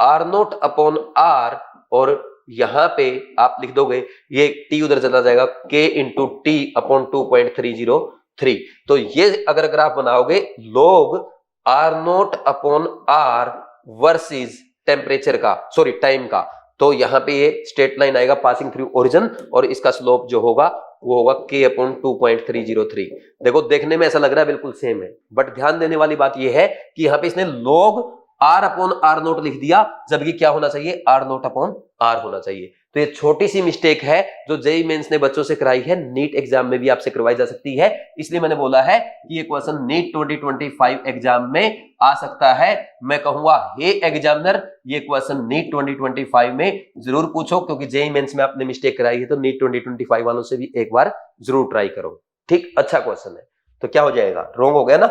R naught upon R, और यहां पे आप लिख दोगे, ये t उधर चला जाएगा, k इंटू टी अपॉन 2.303। तो ये अगर ग्राफ बनाओगे log R naught upon R versus temperature का, सॉरी टाइम का, तो यहां पे ये स्ट्रेट लाइन आएगा पासिंग थ्रू ओरिजिन, और इसका स्लोप जो होगा वो होगा k अपॉन 2.303। देखो देखने में ऐसा लग रहा है बिल्कुल सेम है, बट ध्यान देने वाली बात यह है कि यहाँ पे इसने log r upon R naught लिख दिया, जबकि क्या होना चाहिए, आर नोट अपॉन आर होना चाहिए। तो ये छोटी सी मिस्टेक है जो जेईई मेंस ने बच्चों से कराई है, नीट एग्जाम में भी आपसे करवाई जा सकती है। इसलिए मैंने बोला है कि ये क्वेश्चन नीट 2025 एग्जाम में आ सकता है। मैं कहूंगा हे एग्जामिनर, ये क्वेश्चन नीट 2025 में जरूर पूछो, क्योंकि जेईई मेंस में आपने मिस्टेक कराई है तो नीट 2025 वालों से भी एक बार जरूर ट्राई करो। ठीक, अच्छा क्वेश्चन है। तो क्या हो जाएगा, रॉन्ग हो गया ना।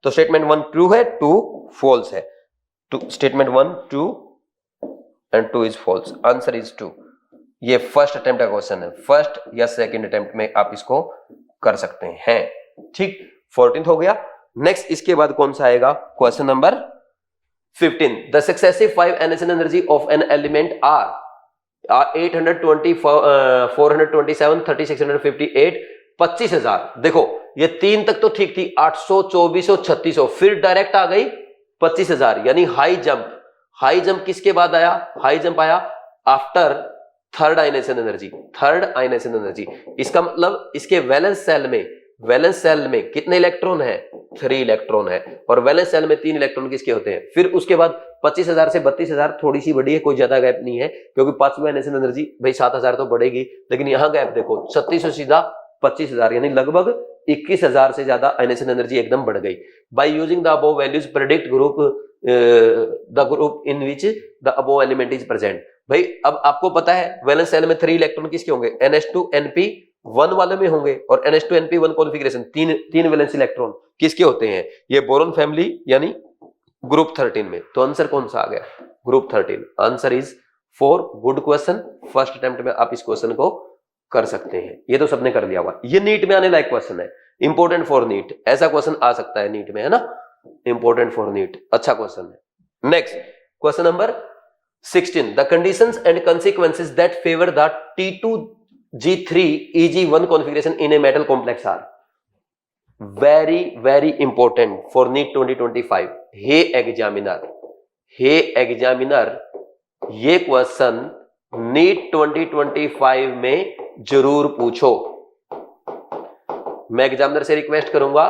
तो स्टेटमेंट 1 ट्रू है, 2 फॉल्स है। Statement 1 true and 2 is false, answer is 2। ये फर्स्ट अटेम्प्ट का क्वेश्चन है, फर्स्ट या सेकंड अटेम्प्ट में आप इसको कर सकते हैं। ठीक, 14th हो गया। नेक्स्ट इसके बाद कौन सा आएगा, question number 15, the successive 5 NSN energy of an element are 820, 427, 3658, 25,000। देखो ये 3 तक तो ठीक थी, 800, 2400, 3600, फिर डायरेक्ट आ गई 25,000, यानी हाई जंप। हाई जंप किसके बाद आया, हाई जंप आया after third ionisation energy, third ionisation energy. इसका मतलब इसके वैलेंस सेल में कितने इलेक्ट्रॉन है, 3 इलेक्ट्रॉन है, और वैलेंस सेल में 3 इलेक्ट्रॉन किसके होते हैं। फिर उसके बाद 25,000 से 32,000 थोड़ी सी बढ़ी है, कोई ज्यादा गैप नहीं है, क्योंकि 5वीं आयनेशन एनर्जी भाई 7,000 तो बढ़ेगी, लेकिन यहां गैप देखो 3600 सीधा 25,000, यानी लगभग 21,000 से ज्यादा आयनेशन एनर्जी एकदम बढ़ गई। By using the above values predict the group in which the above element is present. भाई अब आपको पता है वैलेंस सेल में 3 इलेक्ट्रॉन किसके होंगे, NH2NP1 वाले में होंगे, और NH2NP1 कॉन्फ़िगरेशन 3 वैलेंस इलेक्ट्रॉन किसके होते हैं, ये बोरॉन फैमिली यानी ग्रुप 13 में। तो आंसर कौन सा आ गया, group 13। Answer is 4। Good question, first attempt में आप इस क्वेश्चन को कर सकते हैं। ये तो सबने कर लिया हुआ, ये नीट में आने लायक क्वेश्चन है, इंपोर्टेंट फॉर नीट। ऐसा क्वेश्चन आ सकता है नीट में, है ना, इंपोर्टेंट फॉर नीट, अच्छा क्वेश्चन है। Next question number 16, the conditions and consequences that favor the T2G3 EG1 configuration in a metal complex are very important for NEET 2025। Hey examiner, ये question NEET 2025 में जरूर पूछो। मैं एग्जामिनर से request करूंगा,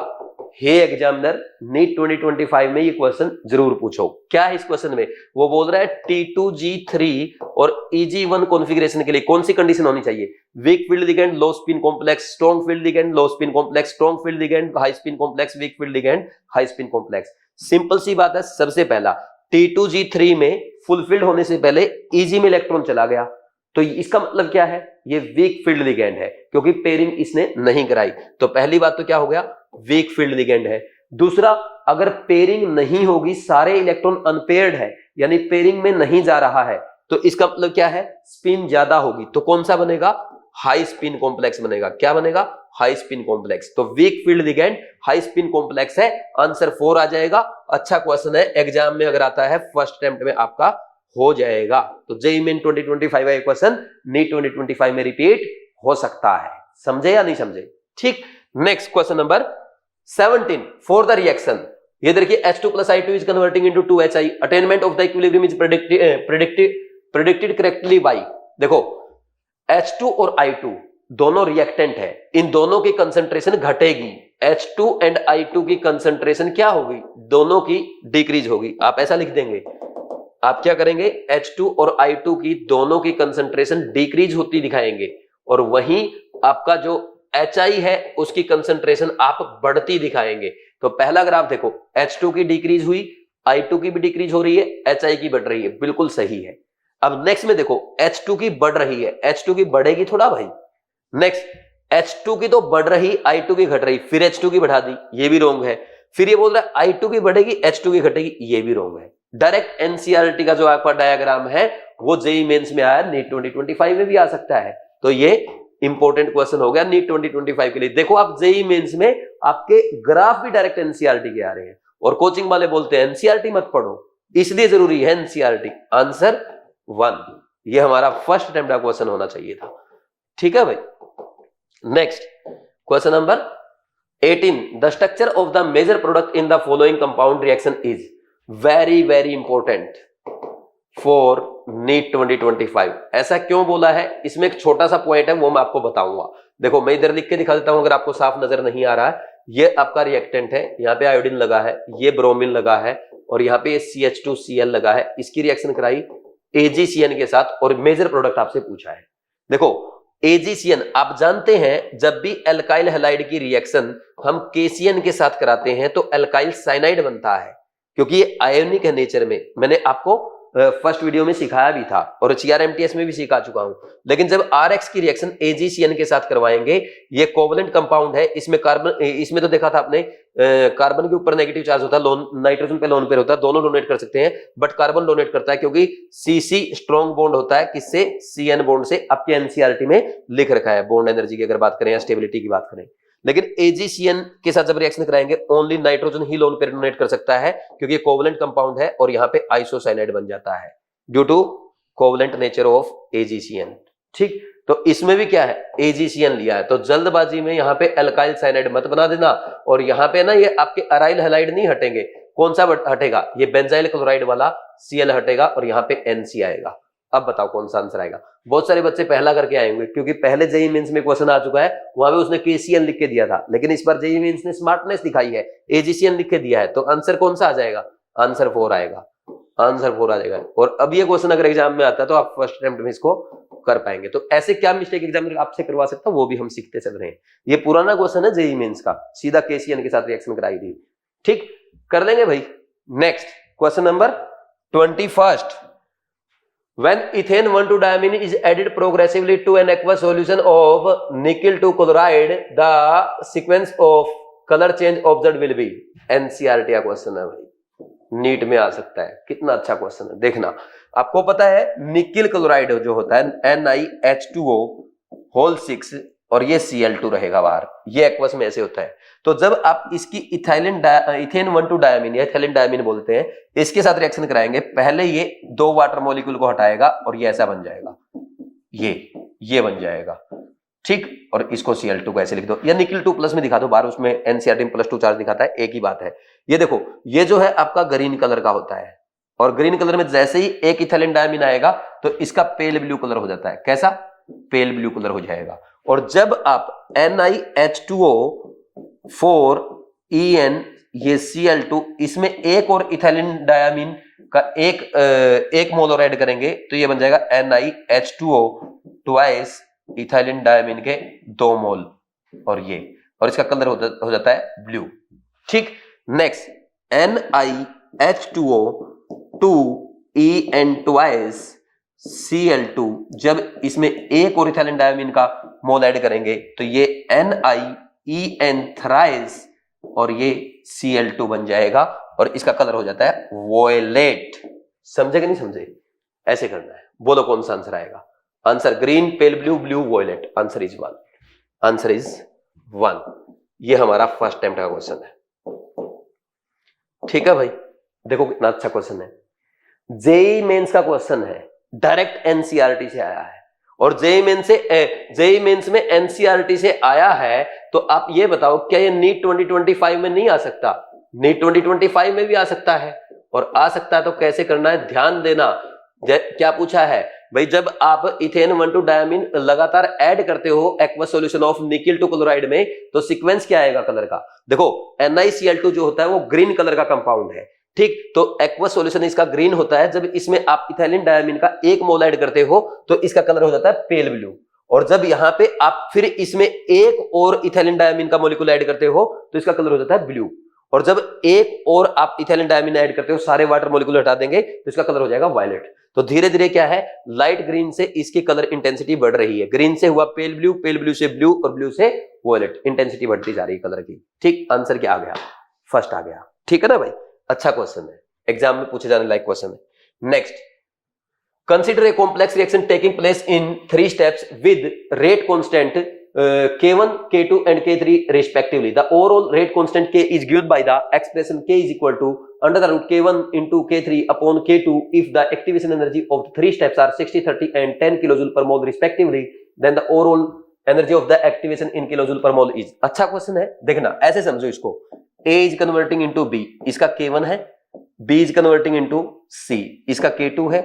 हे examiner NEET 2025 में ये क्वेश्चन जरूर पूछो। क्या है इस क्वेश्चन में? वो बोल रहा है T2G3 और EG1 कॉन्फ़िगरेशन के लिए कौन सी कंडीशन होनी चाहिए? Weak field ligand, low spin complex, strong field ligand, low spin complex, strong field ligand, high spin complex, weak field ligand, high spin complex. Simple सी बात है। सबसे पहला T2G3 में फुलफिल्ड होने से पहले EG में इलेक्ट्रॉन चला गया, तो इसका मतलब क्या है? ये वीक फील्ड लिगेंड है, क्योंकि पेयरिंग इसने नहीं कराई। तो पहली बात तो क्या हो गया? वीक फील्ड लिगेंड है। दूसरा, अगर पेयरिंग नहीं होगी, सारे इलेक्ट्रॉन अनपेयर्ड है, यानी पेयरिंग में नहीं जा रहा है, तो इसका मतलब क्या है? स्पिन ज्यादा होगी। तो कौन सा बनेगा? हाई स्पिन कॉम्प्लेक्स बनेगा। क्या बनेगा? High spin complex. तो weak field ligand high spin complex है। आंसर 4 आ जाएगा। अच्छा क्वेश्चन है, एग्जाम में अगर आता है फर्स्ट अटेम्प्ट में आपका हो जाएगा। तो जेईई मेन 2025 का क्वेश्चन नीट 2025 में रिपीट हो सकता है। समझे या नहीं समझे? ठीक। Next question number 17 for the reaction. ये देखिए H2 plus I2 is converting into 2HI. Attainment of the equilibrium is predicted correctly by। देखो H2 और I2 दोनों रिएक्टेंट है, इन दोनों की कंसंट्रेशन घटेगी। H2 एंड I2 की कंसंट्रेशन क्या होगी? दोनों की डिक्रीज होगी। आप ऐसा लिख देंगे। आप क्या करेंगे? H2 और I2 की दोनों की कंसंट्रेशन डिक्रीज होती दिखाएंगे, और वहीं आपका जो HI है उसकी कंसंट्रेशन आप बढ़ती दिखाएंगे। तो पहला ग्राफ देखो, H2 की डिक्रीज हुई, I2 की भी डिक्रीज हो रही है, HI की बढ़ रही है, बिल्कुल सही है। अब नेक्स्ट में देखो, H2 की बढ़ रही है, H2 की बढ़ेगी थोड़ा भाई। नेक्स्ट H2 की तो बढ़ रही, I2 की घट रही, फिर H2 की बढ़ा दी, ये भी रोंग है। फिर ये बोल रहा है I2 की बढ़ेगी, H2 की घटेगी, ये भी रोंग है। डायरेक्ट एनसीईआरटी का जो आपका डायग्राम है वो जेईई मेंस में आया, नीट 2025 में भी आ सकता है। तो ये इंपॉर्टेंट क्वेश्चन हो गया नीट 2025 के लिए। देखो आप जेईई मेंस में आपके ग्राफ भी डायरेक्ट एनसीईआरटी के आ रहे हैं, और कोचिंग वाले बोलते हैं एनसीईआरटी मत पढ़ो, इसलिए जरूरी है एनसीईआरटी। आंसर 1, ये हमारा फर्स्ट अटेम्प्ट का क्वेश्चन होना चाहिए था। ठीक है भाई। Next question number 18, the structure of the major product in the following compound reaction is very important for NEET 2025। ऐसा क्यों बोला है? इसमें एक छोटा सा पॉइंट है, वो मैं आपको बताऊंगा। देखो मैं इधर लिख के दिखा देता हूं, अगर आपको साफ नजर नहीं आ रहा है। ये आपका रिएक्टेंट है, यहाँ पे आयोडीन लगा है, ये ब्रोमीन लगा है, और यहाँ पे CH2Cl लगा है। इसकी रिएक्शन कराई AgCN के साथ, और मेजर प्रोडक्ट आपसे पूछा है। देखो AgCN आप जानते हैं, जब भी एल्काइल हैलाइड की रिएक्शन हम KCN के साथ कराते हैं तो एल्काइल साइनाइड बनता है, क्योंकि ये आयोनिक है नेचर में। मैंने आपको फर्स्ट वीडियो में सिखाया भी था, और CRMTS में भी सिखा चुका हूं। लेकिन जब RX की रिएक्शन AgCN के साथ करवाएंगे, ये कोवलेंट कंपाउंड है। इसमें कार्बन, इसमें तो देखा था आपने, कार्बन के ऊपर नेगेटिव चार्ज होता है, लोन नाइट्रोजन पे लोन पेयर होता है, दोनों डोनेट कर सकते हैं, बट कार्बन डोनेट करता है, क्योंकि CC स्ट्रॉन्ग बॉन्ड होता है किससे? CN बॉन्ड से। आपके एनसीईआरटी में लिख रखा है, बॉन्ड एनर्जी की अगर बात करें या स्टेबिलिटी की बात करें। लेकिन AgCN के साथ जब रिएक्शन कराएंगे, ओनली नाइट्रोजन ही लोन पेयर डोनेट कर सकता है, क्योंकि कोवलेंट कंपाउंड है, और यहाँ पे आइसोसाइनाइड बन जाता है due to covalent nature of AgCN। ठीक। तो इसमें भी क्या है? AgCN लिया है, तो जल्दबाजी में यहाँ पे एल्काइल साइनाइड मत बना देना। और यहाँ पे ना ये आपके अराइल हैलाइड नहीं हटेंगे। कौन सा हटेगा? ये बेंजाइल क्लोराइड वाला Cl हटेगा, और यहाँ पे NC आएगा। अब बताओ कौन सा आंसर आएगा? बहुत सारे बच्चे पहला करके आएंगे, क्योंकि पहले जेईई मेंस में क्वेश्चन आ चुका है, वहां पे उसने KCN लिख के दिया था, लेकिन इस बार जेईई मेंस ने स्मार्टनेस दिखाई है, AgCN लिख के दिया है। तो आंसर कौन सा आ जाएगा? आंसर 4 आएगा। आंसर 4 आ जाएगा। और अब ये क्वेश्चन अगर एग्जाम में आता है तो आप फर्स्ट अटेम्प्ट में इसको कर पाएंगे। तो ऐसे क्या मिस्टेक एग्जामिनर आपसे करवा सकता है, वो भी हम सीखते चल रहे हैं। ये पुराना क्वेश्चन है जेईई मेंस का, सीधा KCN के साथ रिएक्शन कराई थी। ठीक, कर लेंगे भाई। Next question number 21, when ethane 1,2-diamine is added progressively to an aqueous solution of nickel 2 chloride, the sequence of color change observed will be। NCERT का क्वेश्चन है भाई, नीट में आ सकता है। कितना अच्छा क्वेश्चन है, देखना। आपको पता है निकिल क्लोराइड जो होता है NiH2O होल 6, और ये Cl2 रहेगा बाहर, ये एक्वस में ऐसे होता है। तो जब आप इसकी इथेन 1,2-डायमीन या इथाइलिन डायमीन बोलते हैं, इसके साथ रिएक्शन कराएंगे, पहले ये 2 वाटर मॉलिक्यूल को हटाएगा, और ये ऐसा बन जाएगा, ये बन जाएगा। ठीक, और इसको Cl2 को ऐसे लिख दो, या निकिल 2+ में दिखा दो बाहर, उसमें NCRT +2 चार्ज दिखाता है, एक ही बात है। ये देखो, ये जो है आपका ग्रीन कलर का होता है, और ग्रीन कलर में जैसे ही एक इथाइलिन डायमीन आएगा तो इसका पेल ब्लू कलर हो जाता है। कैसा? पेल ब्लू कलर हो जाएगा। और जब आप NiH2O 4 En ये Cl2, इसमें एक और इथाइलिन डायमीन का एक मोल और ऐड करेंगे तो ये बन जाएगा NiH2O ट्वाइस इथाइलिन डायमीन के 2 मोल और इसका कलर हो जाता है ब्लू। ठीक, next NiH2O 2En twice Cl2, जब इसमें एक और इथाइलिन डायमीन का मोल ऐड करेंगे तो ये NiEn थ्राइस और ये Cl2 बन जाएगा और इसका कलर हो जाता है वोयलेट। समझे कि नहीं समझे? ऐसे करना है। बोलो कौन सा आंसर आएगा? Answer green, pale blue, blue, violet. Answer is 1। Answer is 1। ये हमारा फर्स्ट अटेम्प्ट का क्वेश्चन है। ठीक है भाई, देखो कितना अच्छा क्वेश्चन है। जेईई मेंस का क्वेश्चन है, डायरेक्ट एनसीईआरटी से आया है और जेईई मेंस में एनसीईआरटी से आया है तो आप ये बताओ क्या ये नीट 2025 में नहीं आ सकता? नीट 2025 में भी आ सकता है और आ सकता है तो कैसे करना है ध्यान देना। क्या पूछा है भाई, जब आप इथेन 1,2 डायमीन लगातार ऐड करते हो aqueous solution of nickel two chloride में तो सीक्वेंस क्या आएगा कलर का? देखो NiCl2 जो होता है वो ग्रीन कलर का कंपाउंड है। ठीक, तो एक्वस सॉल्यूशन इसका ग्रीन होता है। जब इसमें आप इथाइलिन डायमीन का एक मोल ऐड करते हो तो इसका कलर हो जाता है पेल ब्लू और जब यहां पे आप फिर इसमें एक और इथाइलिन डायमीन का मॉलिक्यूल ऐड करते हो तो इसका कलर हो जाता है ब्लू और जब एक और आप इथाइलिन डायमीन ऐड करते हो सारे वाटर मॉलिक्यूल हटा देंगे तो इसका कलर हो जाएगा वायलेट। तो धीरे धीरे क्या है, लाइट ग्रीन से इसकी कलर इंटेंसिटी बढ़ रही है। ग्रीन से हुआ पेल ब्लू से ब्लू और ब्लू से वॉयलेट। इंटेंसिटी बढ़ती जा रही है कलर की। ठीक, आंसर क्या आ गया? फर्स्ट आ गया। ठीक है ना भाई, अच्छा क्वेश्चन है, एग्जाम में पूछे जाने लायक क्वेश्चन है। Next, consider a complex reaction taking place in 3 steps with rate constant K1, K2 and K3 respectively. The overall rate constant K is given by the expression K is equal to under the root K1 into K3 upon K2 if the activation energy of the 3 steps are 60, 30 and 10 kilojoule per mole respectively, then the overall energy of the activation in kilojoule per mole is। अच्छा question है, देखना ऐसे समझो इसको। A is converting into B, इसका K1 है, B is converting into C, इसका K2 है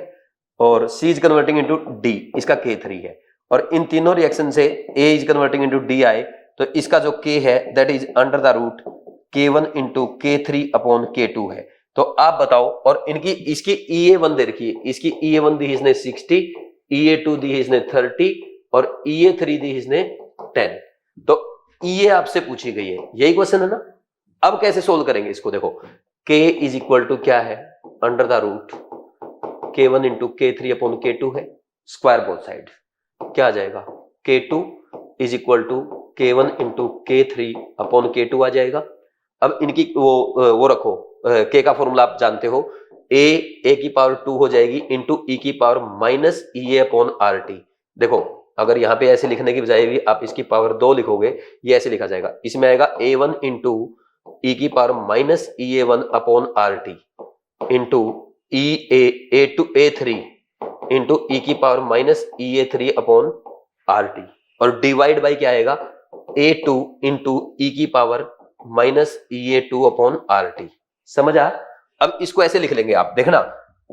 और C is converting into D, इसका K3 है और इन तीनों रिएक्शन से A is converting into D I तो इसका जो K है that is under the root K1 into K3 upon K2 है। तो आप बताओ, और इसकी EA1 दे रखी है, इसकी EA1 दी इसने 60, EA2 दी इसने 30 और EA3 दी इसने 10। तो EA आपसे पूछी गई है, यही क्वेश्चन है ना। अब कैसे सोल्व करेंगे इसको? देखो K इज इक्वल टू क्या है, under the root K1 into K3 upon K2 है, स्क्वायर बोथ साइड क्या आ जाएगा? K2 is equal to K1 into K3 upon K2 आ जाएगा। अब इनकी वो रखो, K का फॉर्मूला आप जानते हो, A की पावर 2 हो जाएगी इंटू E की power minus EA upon RT। देखो अगर यहाँ पे ऐसे लिखने की बजाय भी आप इसकी पावर 2 लिखोगे, ये ऐसे लिखा जाएगा, इसमें आएगा A1 इंटू E की power minus EA1 upon RT into A3 into E की power minus EA3 upon RT और डिवाइड बाई क्या आएगा? A2 इंटू E की power minus EA2 upon RT। समझ आ? अब इसको ऐसे लिख लेंगे आप, देखना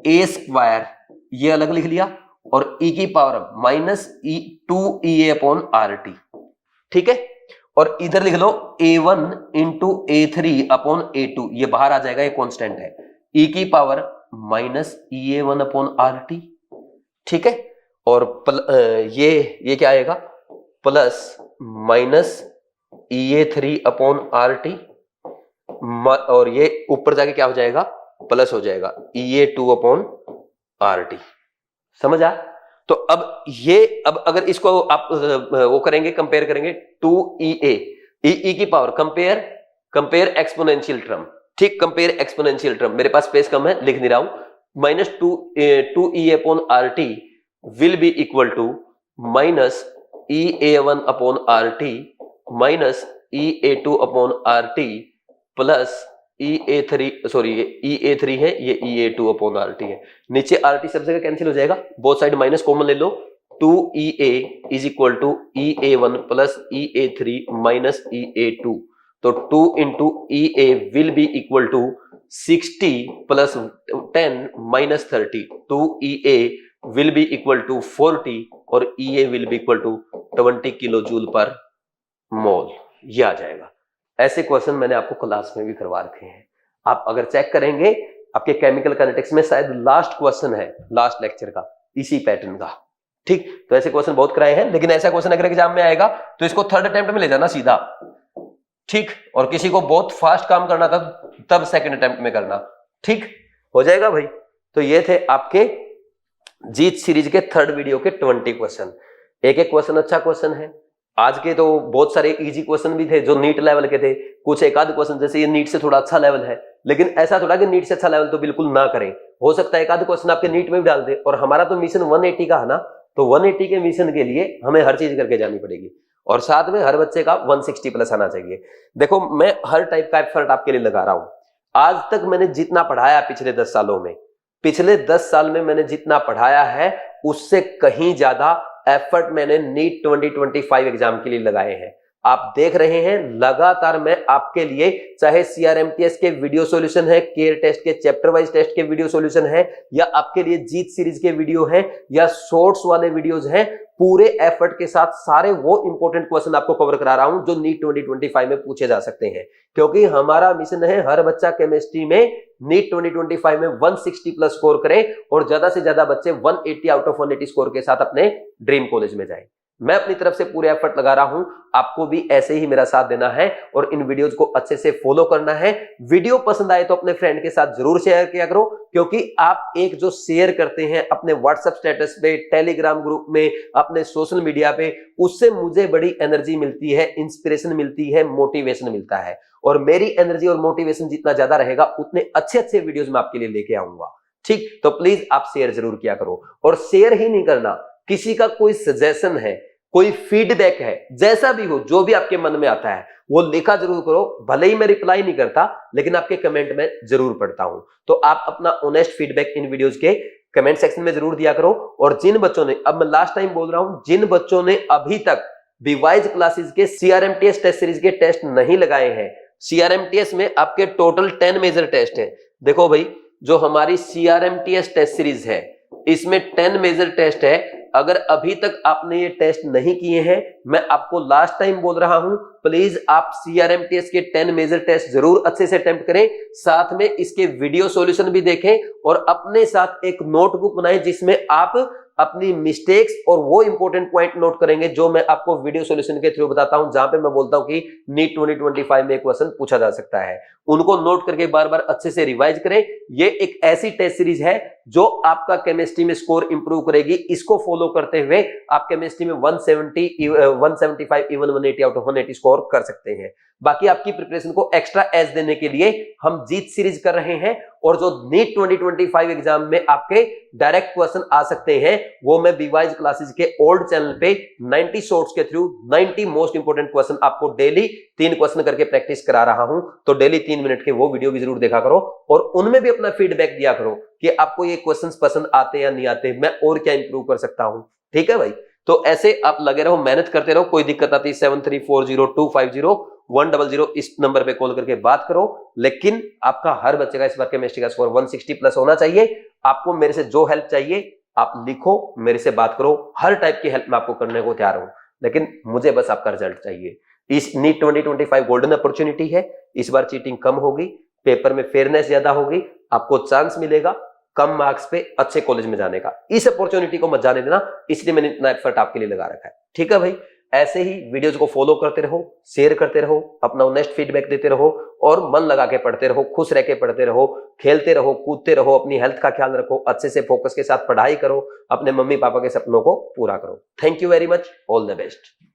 A स्क्वायर ये अलग लिख लिया और E की power minus 2EA upon RT। ठीक है, और इधर लिख लो A1 into A3 upon A2, ये बाहर आ जाएगा, ये कांस्टेंट है, E की power minus EA1 upon RT। ठीक है, और ये क्या आएगा? Plus minus EA3 upon RT और ये ऊपर जाके क्या हो जाएगा? प्लस हो जाएगा EA2 अपॉन RT। समझ आ? तो अब अगर इसको आप वो करेंगे, कंपेयर करेंगे 2EA E की पावर, कंपेयर एक्सपोनेंशियल टर्म। ठीक, कंपेयर एक्सपोनेंशियल टर्म, मेरे पास स्पेस कम है लिख नहीं रहा हूं, minus 2EA upon RT will be equal to minus EA1 upon RT minus EA2 upon RT plus EA3 है, ये EA2 अपॉन RT है। नीचे RT सब जगह कैंसिल हो जाएगा, बोथ साइड माइनस कॉमन ले लो, 2EA is equal to EA1 plus EA3 minus EA2। तो 2 into EA will be equal to 60 plus 10 minus 30, 2EA will be equal to 40 और EA will be equal to 20 kilo joule पर mole. ये आ जाएगा। ऐसे question मैंने आपको class में भी करवा रखे हैं। आप अगर चेक करेंगे आपके केमिकल काइनेटिक्स में शायद लास्ट क्वेश्चन है लास्ट लेक्चर का इसी पैटर्न का। ठीक, तो ऐसे क्वेश्चन बहुत कराए हैं, लेकिन ऐसा क्वेश्चन अगर एग्जाम में आएगा तो इसको थर्ड अटेम्प्ट में ले जाना सीधा। ठीक, और किसी को बहुत फास्ट काम करना था तब सेकंड अटेम्प्ट में करना। ठीक हो जाएगा भाई। तो ये थे आपके जीत सीरीज के थर्ड वीडियो के 20 क्वेश्चन। एक एक क्वेश्चन अच्छा क्वेश्चन है। आज के तो बहुत सारे इजी क्वेश्चन भी थे जो नीट लेवल के थे, कुछ एक आध क्वेश्चन जैसे ये नीट से थोड़ा अच्छा लेवल है, लेकिन ऐसा थोड़ा कि नीट से अच्छा लेवल तो बिल्कुल ना करें। हो सकता है एक आध क्वेश्चन आपके नीट में भी डाल दे, और हमारा तो मिशन 180 का है ना, तो 180 के मिशन के लिए हमें हर चीज करके जानी पड़ेगी, और साथ में हर बच्चे का 160 प्लस आना चाहिए। देखो मैं हर टाइप का एफर्ट आपके लिए लगा रहा हूं। आज तक मैंने जितना पढ़ाया पिछले 10 सालों में, पिछले 10 साल में मैंने जितना पढ़ाया है उससे कहीं ज्यादा एफर्ट मैंने नीट 2025 एग्जाम के लिए लगाए हैं। आप देख रहे हैं लगातार मैं आपके लिए, चाहे सीआरएमटीएस के वीडियो सॉल्यूशन है, केयर टेस्ट के चैप्टर वाइज टेस्ट के वीडियो सॉल्यूशन है, या आपके लिए जीत सीरीज के वीडियो हैं, या शॉर्ट्स वाले वीडियोज हैं, पूरे एफर्ट के साथ सारे वो इंपॉर्टेंट क्वेश्चन आपको कवर करा रहा हूं जो नीट 2025 में पूछे जा सकते हैं। क्योंकि हमारा मिशन है हर बच्चा केमिस्ट्री में नीट 2025 में 160 प्लस स्कोर करे, और ज्यादा से ज्यादा बच्चे 180 आउट ऑफ 180 स्कोर के साथ अपने ड्रीम कॉलेज में जाए। मैं अपनी तरफ से पूरे एफर्ट लगा रहा हूं, आपको भी ऐसे ही मेरा साथ देना है और इन वीडियोस को अच्छे से फॉलो करना है। वीडियो पसंद आए तो अपने फ्रेंड के साथ जरूर शेयर किया करो, क्योंकि आप एक जो शेयर करते हैं अपने व्हाट्सएप स्टेटस पे, टेलीग्राम ग्रुप में, अपने सोशल मीडिया पे, उससे मुझे बड़ी एनर्जी मिलती है, इंस्पिरेशन मिलती है, मोटिवेशन मिलता है। और मेरी एनर्जी और मोटिवेशन जितना ज्यादा रहेगा उतने अच्छे अच्छे वीडियोज मैं आपके लिए लेके आऊंगा। ठीक, तो प्लीज आप शेयर जरूर किया करो। और शेयर ही नहीं करना, किसी का कोई सजेशन है, कोई फीडबैक है, जैसा भी हो, जो भी आपके मन में आता है वो लिखा जरूर करो। भले ही मैं रिप्लाई नहीं करता, लेकिन आपके कमेंट में जरूर पढ़ता हूं। तो आप अपना ऑनेस्ट फीडबैक इन वीडियोस के कमेंट सेक्शन में जरूर दिया करो। और जिन बच्चों ने, अब मैं लास्ट टाइम बोल रहा हूं, जिन बच्चों ने अभी तक बीवाइज क्लासेस के सीआरएमटीएस टेस्ट सीरीज के टेस्ट नहीं लगाए हैं, सीआरएमटीएस में आपके टोटल 10 मेजर टेस्ट है। देखो भाई, जो हमारी सीआरएमटीएस टेस्ट सीरीज है इसमें 10 मेजर टेस्ट है। अगर अभी तक आपने ये टेस्ट नहीं किए हैं, मैं आपको लास्ट टाइम बोल रहा हूं, प्लीज आप सीआरएमटीएस के 10 मेजर टेस्ट जरूर अच्छे से अटेम्प्ट करें, साथ में इसके वीडियो सॉल्यूशन भी देखें, और अपने साथ एक नोटबुक बनाएं जिसमें आप अपनी मिस्टेक्स और वो इंपॉर्टेंट पॉइंट नोट करेंगे जो मैं आपको वीडियो सॉल्यूशन के थ्रू बताता हूं, जहां पे मैं बोलता हूं कि नीट 2025 में एक क्वेश्चन पूछा जा सकता है। उनको नोट करके बार बार अच्छे से रिवाइज करें। ये एक ऐसी टेस्ट सीरीज है जो आपका केमिस्ट्री में स्कोर इंप्रूव करेगी। इसको फॉलो करते हुए आप केमिस्ट्री में 170, 175, इवन 180 आउट ऑफ 180 स्कोर कर सकते हैं। बाकी आपकी प्रिपरेशन को एक्स्ट्रा एज देने के लिए हम जीत सीरीज कर रहे हैं, और जो नीट 2025 एग्जाम में आपके डायरेक्ट क्वेश्चन आ सकते हैं वो मैं बीवाइज क्लासेस के ओल्ड चैनल पे 90 शॉर्ट्स के थ्रू 90 मोस्ट इंपोर्टेंट क्वेश्चन आपको डेली 3 क्वेश्चन करके प्रैक्टिस करा रहा हूं। तो डेली 3 मिनट के वो वीडियो भी जरूर देखा करो, और उनमें भी अपना फीडबैक दिया करो कि आपको ये क्वेश्चंस पसंद आते या नहीं आते, मैं और क्या इंप्रूव कर सकता हूं। ठीक है भाई, तो ऐसे आप लगे रहो, मेहनत करते रहो। कोई दिक्कत आती है 7340250100 इस नंबर पे कॉल करके बात करो। लेकिन आपका हर बच्चे का इस बार केमिस्ट्री का स्कोर 160 प्लस होना चाहिए। आपको मेरे से जो हेल्प चाहिए आप लिखो, मेरे से बात करो, हर टाइप की हेल्प मैं आपको करने को तैयार हूं, लेकिन मुझे बस आपका रिजल्ट चाहिए। इस नीट 2025 गोल्डन अपॉर्चुनिटी है। इस बार चीटिंग कम होगी, पेपर में फेयरनेस ज्यादा होगी, आपको चांस मिलेगा कम मार्क्स पे अच्छे कॉलेज में जाने का। इस अपॉर्चुनिटी को मत जाने देना, इसलिए मैंने इतना एफर्ट आपके लिए लगा रखा है। ठीक है भाई, ऐसे ही वीडियोज को फॉलो करते रहो, शेयर करते रहो, अपना ऑनेस्ट फीडबैक देते रहो, और मन लगा के पढ़ते रहो, खुश रह के पढ़ते रहो, खेलते रहो, कूदते रहो, अपनी हेल्थ का ख्याल रखो, अच्छे से फोकस के साथ पढ़ाई करो, अपने मम्मी पापा के सपनों को पूरा करो। Thank you very much, all the best.